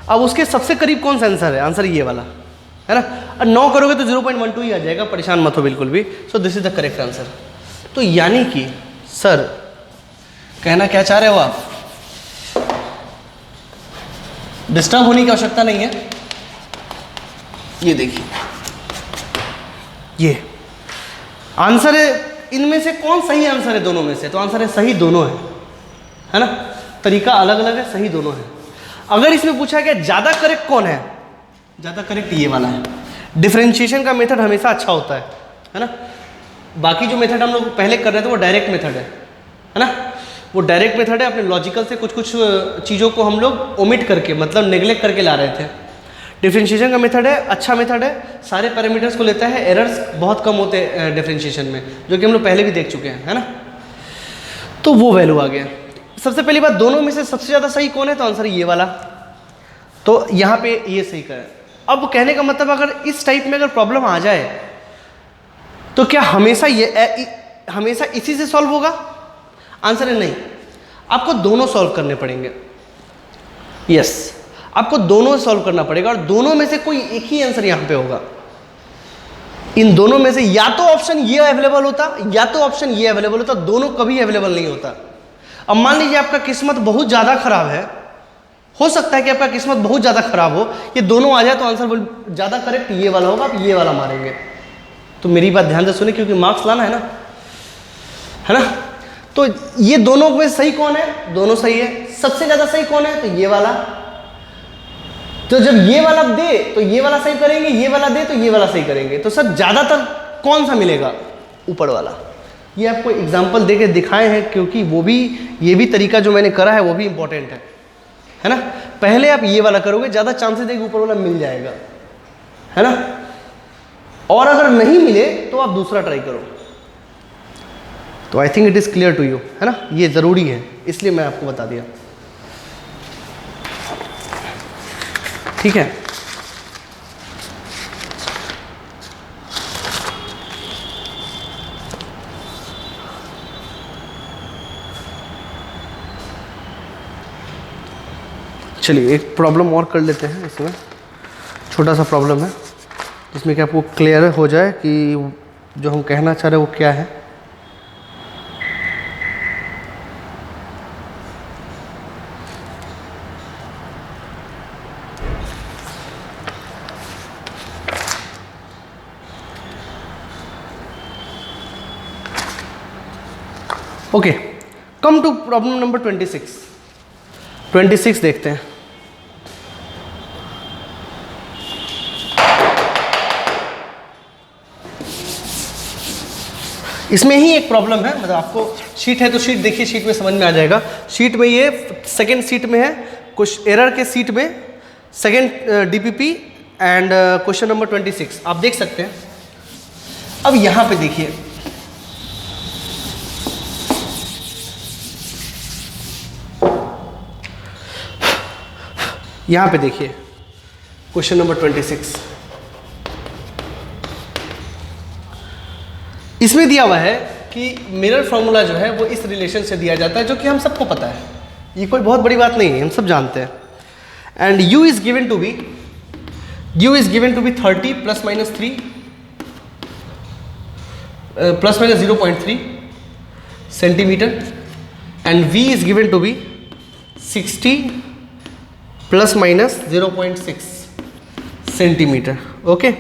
अब उसके सबसे करीब कौन सा आंसर है, आंसर ये वाला है ना। और 9 करोगे तो 0.12 ही आ जाएगा, परेशान मत हो बिल्कुल भी। सो this is the correct answer. तो यानी कि सर कहना क्या चाह रहे हो आप, डिस्टर्ब होने की आवश्यकता नहीं है। ये देखिए ये आंसर है, इनमें से कौन सही आंसर है दोनों में से, तो आंसर है सही दोनों है ना। तरीका अलग अलग है, सही दोनों है। अगर इसमें पूछा गया ज़्यादा करेक्ट कौन है, ज़्यादा करेक्ट ये वाला है। डिफरेंशिएशन का मेथड हमेशा अच्छा होता है ना। बाकी जो मेथड हम लोग पहले कर रहे थे वो डायरेक्ट मेथड है ना। वो डायरेक्ट मेथड है, अपने लॉजिकल से कुछ चीज़ों को हम लोग ओमिट करके, मतलब नेग्लेक्ट करके ला रहे थे। डिफरेंशिएशन का मेथड है, अच्छा मेथड है, सारे पैरामीटर्स को लेता है, एरर्स बहुत कम होते हैं डिफरेंशिएशन में, जो कि हम लोग पहले भी देख चुके हैं, है ना। तो वो वैल्यू आ गया। सबसे पहली बात, दोनों में से सबसे ज़्यादा सही कौन है, तो आंसर ये वाला, तो यहाँ पे ये सही करें। अब कहने का मतलब अगर इस टाइप में अगर प्रॉब्लम आ जाए तो क्या हमेशा हमेशा इसी से सॉल्व होगा? आंसर है नहीं, आपको दोनों सॉल्व करने पड़ेंगे। यस, आपको दोनों सॉल्व करना पड़ेगा और दोनों में से कोई एक ही आंसर यहाँ पे होगा। इन दोनों में से या तो ऑप्शन ये अवेलेबल होता या तो ऑप्शन ये अवेलेबल होता, दोनों कभी अवेलेबल नहीं होता। अब मान लीजिए आपका किस्मत बहुत ज़्यादा खराब है, हो सकता है कि आपका किस्मत बहुत ज़्यादा खराब हो, ये दोनों आ जाए तो आंसर ज़्यादा करेक्ट ये वाला होगा, आप ये वाला मारेंगे। तो मेरी बात ध्यान से सुने क्योंकि मार्क्स लाना है ना, है ना। तो ये दोनों में सही कौन है? दोनों सही है। सबसे ज़्यादा सही कौन है? तो ये वाला। तो जब ये वाला दे तो ये वाला सही करेंगे, ये वाला दे तो ये वाला सही करेंगे। तो सर ज़्यादातर कौन सा मिलेगा? ऊपर वाला। ये आपको एग्जाम्पल देके दिखाए हैं क्योंकि वो भी, ये भी तरीका जो मैंने करा है वो भी इंपॉर्टेंट है ना। पहले आप ये वाला करोगे, ज़्यादा चांसेस है कि ऊपर वाला मिल जाएगा, है ना। और अगर नहीं मिले तो आप दूसरा ट्राई करो। तो I think it is clear to you, है ना। ये ज़रूरी है इसलिए मैं आपको बता दिया, ठीक है। चलिए एक प्रॉब्लम और कर लेते हैं, इसमें छोटा सा प्रॉब्लम है जिसमें कि आपको क्लियर हो जाए कि जो हम कहना चाह रहे हैं वो क्या है। Okay, come to problem number 26 देखते हैं। इसमें ही एक प्रॉब्लम है, मतलब आपको शीट है तो शीट देखिए, शीट में समझ में आ जाएगा। शीट में ये सेकंड शीट में है, कुछ एरर के शीट में second DPP and question number 26 आप देख सकते हैं। अब यहाँ पे देखिए, यहाँ पे देखिए क्वेश्चन नंबर 26, इसमें दिया हुआ है कि मिरर फॉर्मूला जो है वो इस रिलेशन से दिया जाता है, जो कि हम सबको पता है, ये कोई बहुत बड़ी बात नहीं है, हम सब जानते हैं। And u is given to be 30 plus minus 3 plus minus 0.3 centimetre and v is given to be 60 plus minus 0.6 centimetre. Okay,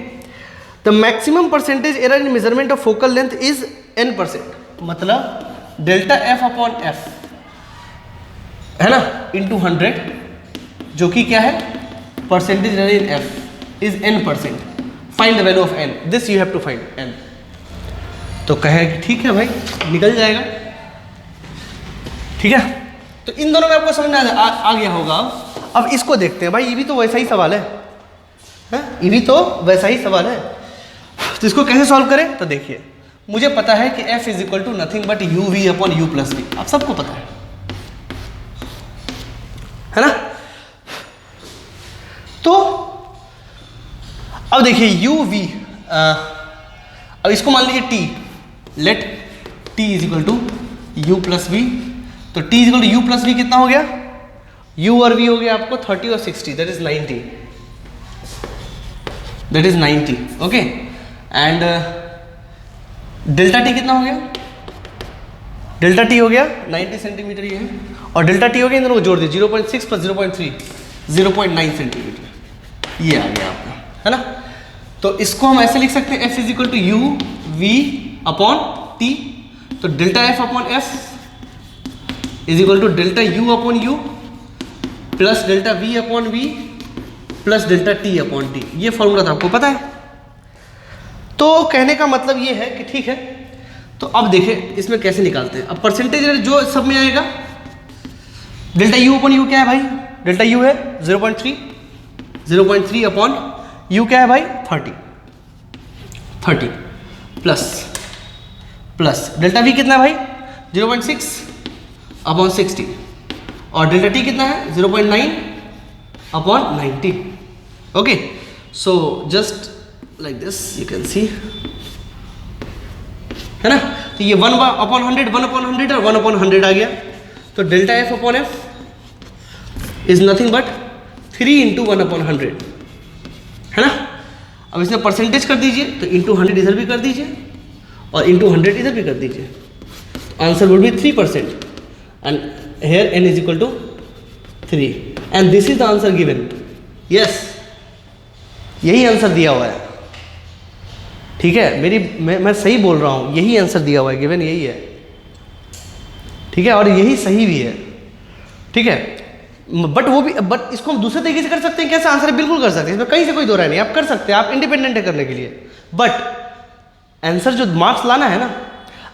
the maximum percentage error in measurement of focal length is n%, मतलब delta f upon f है ना into 100, जो कि क्या है percentage error in f is n%। Find the value of n, this you have to find n। तो कहे कि ठीक है भाई, निकल जाएगा, ठीक है। तो इन दोनों में आपको समझ में आ गया होगा। अब इसको देखते हैं भाई, ये भी तो वैसा ही सवाल है, ये भी तो वैसा ही सवाल है। तो इसको कैसे सॉल्व करें? तो देखिए, मुझे पता है कि f is equal to nothing but u we upon u plus v, आप सबको पता है ना। तो अब देखिए यू वी, अब इसको मान लीजिए t, let t is equal to u plus v. तो t is equal to u plus v कितना हो गया? u और v हो गया आपको 30 और 60, that is 90, that is 90। Okay, and delta T कितना हो गया? डेल्टा टी हो गया 90 सेंटीमीटर ये है, और डेल्टा टी हो गया, इन दोनों को जोड़ दिए 0.6 प्लस 0.3 0.9 सेंटीमीटर, ये आ गया आपका, है ना। तो इसको हम ऐसे लिख सकते हैं f is equal to U we upon T. तो delta f upon f is equal to delta u upon u plus delta v upon v plus delta t upon t। ये फॉर्मूला था, आपको पता है। तो कहने का मतलब ये है कि ठीक है, तो अब देखें इसमें कैसे निकालते हैं। अब परसेंटेज जो सब में आएगा, डेल्टा u अपॉन u क्या है भाई? डेल्टा u है 0.3 0.3 अपॉन u क्या है भाई 30 प्लस डेल्टा v कितना है भाई 0.6 अपॉन 60 और डेल्टा t कितना है 0.9 upon 90. Okay, so just like this you can सी, है ना. तो ये 1 अपॉन 100 1 अपॉन 100 और 1 अपॉन 100 आ गया. तो delta f upon f is nothing but 3 into 1 upon 100, है ना. अब इसमें परसेंटेज कर दीजिए, तो इंटू 100 इधर भी कर दीजिए और इंटू 100 इधर भी कर दीजिए. Answer would be 3% and here n is equal to 3 and this is the answer given. Yes, यही आंसर दिया हुआ है. ठीक है, मैं सही बोल रहा हूँ, यही आंसर दिया हुआ है, गिवन यही है. ठीक है, और यही सही भी है. ठीक है, बट इसको हम दूसरे तरीके से कर सकते हैं. कैसे आंसर है, बिल्कुल कर सकते हैं, इसमें कहीं से कोई दो राय नहीं. आप कर सकते हैं, आप इंडिपेंडेंट है करने के लिए. बट आंसर जो मार्क्स लाना है ना,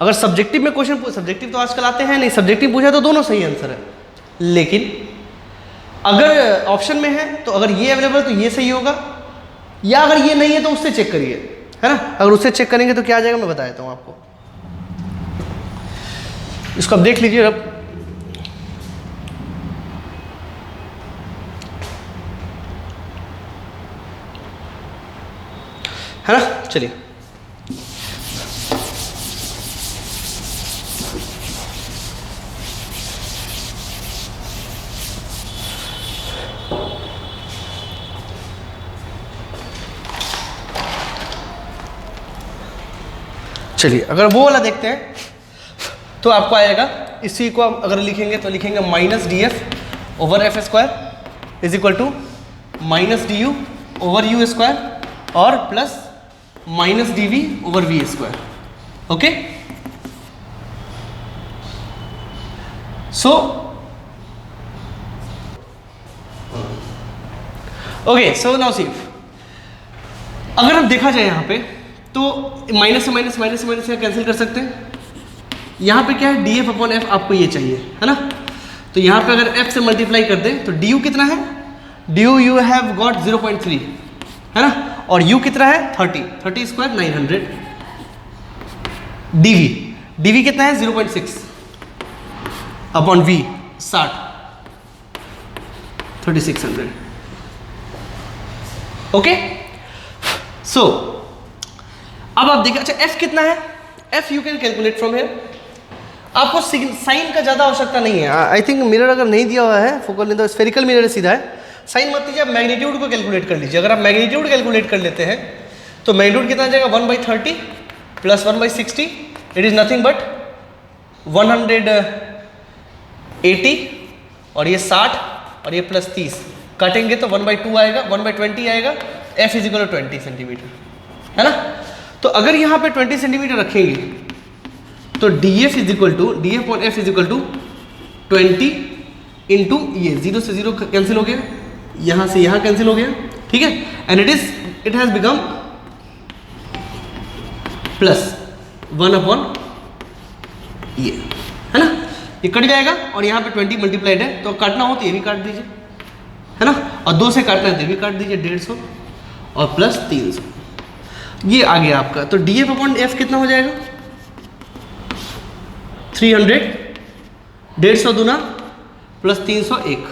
अगर सब्जेक्टिव में क्वेश्चन, सब्जेक्टिव तो आजकल आते हैं नहीं, सब्जेक्टिव पूछा तो दोनों सही आंसर है. लेकिन अगर ऑप्शन में है तो अगर ये अवेलेबल तो ये सही होगा, या अगर ये नहीं है तो उससे चेक करिए, है ना. अगर उससे चेक करेंगे तो क्या आ जाएगा मैं बता देता हूँ आपको. इसको आप देख लीजिए अब. है ना, चलिए. चलिए, अगर वो वाला देखते हैं तो आपको आएगा, इसी को आप अगर लिखेंगे तो लिखेंगे minus d f over f square is equal to minus d u over u square और plus minus d v over v square. Okay, so now see, अगर हम देखा जाए यहाँ पे तो माइनस से माइनस माइनस से माइनस से कैंसिल कर सकते हैं. यहाँ पे क्या है, डी एफ अपॉन एफ आपको ये चाहिए, है ना. तो यहाँ पे अगर एफ से मल्टीप्लाई कर दें तो डी यू कितना है, डी यू हैव गॉट 0.3, है ना. और u कितना है 30 स्क्वायर 900. dv कितना है 0.6 अपॉन v 60 3600. ओके, सो अब आप देखिए. अच्छा, f कितना है, f you can calculate from here. आपको साइन का ज़्यादा आवश्यकता नहीं है. आई थिंक मिरर अगर नहीं दिया हुआ है फोकल, नहीं तो स्फेरिकल मिरर सीधा है. साइन मत लीजिए, आप मैग्नीट्यूड को कैलकुलेट कर लीजिए. अगर आप मैग्नीट्यूड कैलकुलेट कर लेते हैं तो मैग्नीट्यूड कितना आ जाएगा 1/30 plus 1/60. It is nothing but 180 और ये 60 और ये प्लस 30 काटेंगे तो 1/2 आएगा, 1/20 आएगा. f is equal to 20 centimetre, है ना. तो अगर यहाँ पे 20 सेंटीमीटर रखेंगे तो d f is equal to d f on f is equal to 20 into ये 0 से 0 कैंसिल हो गया, यहाँ से यहाँ कैंसिल हो गया. ठीक है, and it has become plus 1 upon ये, है ना. ये कट जाएगा और यहाँ पे 20 मल्टीप्लाइड है, तो काटना हो तो ये भी काट दीजिए, है ना. और 2 से काटना है तो ये भी काट दीजिए, 150 और प्लस 300. ये आ गया आपका. तो डी एफ अपॉन एफ कितना हो जाएगा 300, 150 दूना प्लस 301,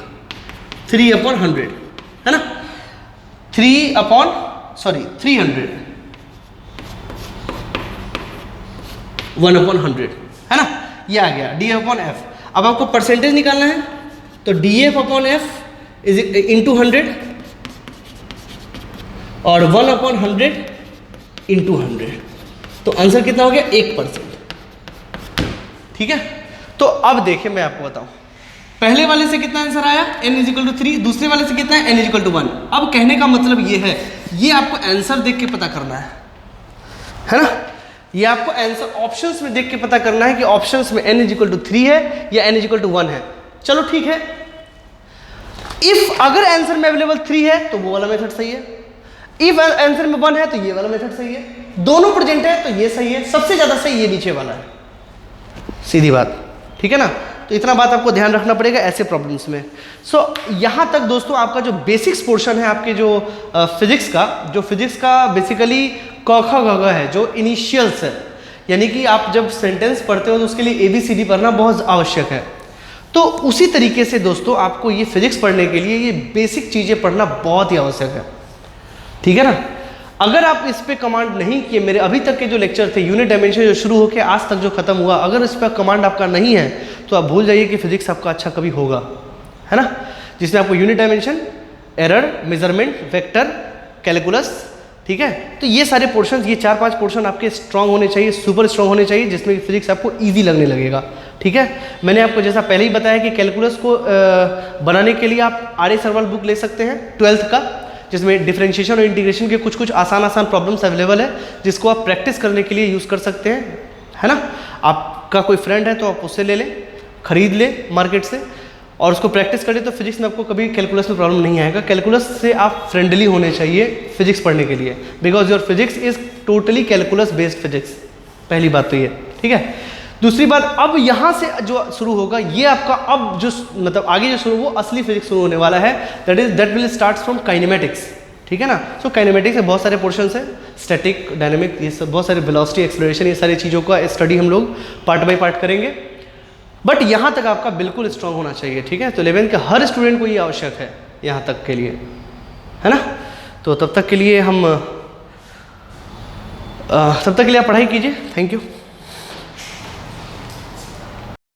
3 अपॉन 100, है ना. 300 1 अपॉन 100, है ना. ये आ गया डी एफ अपॉन एफ. अब आपको परसेंटेज निकालना है तो d F upon F is into 100 और 1 अपॉन 100 इंटू 100. तो आंसर कितना हो गया 1%. ठीक है, तो अब देखिए मैं आपको बताऊं, पहले वाले से कितना आंसर आया n इज इक्वल टू 3, दूसरे वाले से कितना है n इज इक्वल टू 1. अब कहने का मतलब ये है, ये आपको आंसर देख के पता करना है ना. ये आपको आंसर ऑप्शंस में देख के पता करना है कि ऑप्शंस में n इज इक्वल टू 3 है या n इज इक्वल टू 1 है. चलो ठीक है, इफ अगर आंसर में अवेलेबल 3 है तो वो वाला मेथड सही है, इफ आंसर में 1 है तो ये वाला मेथड सही है, दोनों प्रेजेंट है तो ये सही है, सबसे ज्यादा सही ये नीचे वाला है. सीधी बात, ठीक है ना. तो इतना बात आपको ध्यान रखना पड़ेगा ऐसे प्रॉब्लम्स में। सो यहाँ तक दोस्तों आपका जो बेसिक्स पोर्शन है आपके जो फिजिक्स का बेसिकली क ख ग घ है, जो इनिशियल्स है, यानी कि आप जब सेंटेंस पढ़ते हो तो उसके लिए ABCD पढ़ना बहुत आवश्यक है। तो उसी तरीके से दोस्तों आपको ये फिजिक्स पढ़ने के लिए ये बेसिक चीज़ें पढ़ना बहुत ही आवश्यक है, ठीक है ना। अगर आप इस पे कमांड नहीं किए, मेरे अभी तक के जो लेक्चर थे यूनिट डायमेंशन जो शुरू होकर आज तक जो खत्म हुआ, अगर इस पर कमांड आपका नहीं है तो आप भूल जाइए कि फिजिक्स आपका अच्छा कभी होगा, है ना। जिसमें आपको unit dimension, error, measurement, vector, calculus, ठीक है। तो ये सारे पोर्शन, ये 4-5 पोर्शन आपके स्ट्रांग होने चाहिए, सुपर स्ट्रांग होने चाहिए, जिसमें फिजिक्स आपको ईजी लगने लगेगा, ठीक है। मैंने आपको जैसा पहले ही बताया कि कैलकुलस को बनाने के लिए आप RA सर्वल बुक ले सकते हैं 12th का, जिसमें डिफरेंशिएशन और इंटीग्रेशन के कुछ आसान प्रॉब्लम्स अवेलेबल है, जिसको आप प्रैक्टिस करने के लिए यूज़ कर सकते हैं, है ना। आपका कोई फ्रेंड है तो आप उससे ले लें, खरीद लें मार्केट से, और उसको प्रैक्टिस करें तो फिजिक्स में आपको कभी कैलकुलस में प्रॉब्लम नहीं आएगा। कैलकुलस से आप फ्रेंडली होने चाहिए फिजिक्स पढ़ने के लिए, because your physics is totally calculus based physics. पहली बात तो ये, ठीक है। दूसरी बात, अब यहाँ से जो शुरू होगा ये आपका, अब जो मतलब आगे जो शुरू, वो असली फिजिक्स शुरू होने वाला है, that will start from kinematics, ठीक है ना। सो काइनेमेटिक्स में बहुत सारे पोर्शंस है, स्टैटिक, डायनेमिक, ये सब बहुत सारे, वेलोसिटी, एक्सेलरेशन, ये सारी चीज़ों का स्टडी हम लोग पार्ट बाय पार्ट करेंगे। बट यहाँ तक आपका बिल्कुल स्ट्रांग होना चाहिए, ठीक है। तो 11th के हर स्टूडेंट को ये आवश्यक है यहाँ तक के लिए, है ना। तो तब तक के लिए आप पढ़ाई कीजिए। Thank you.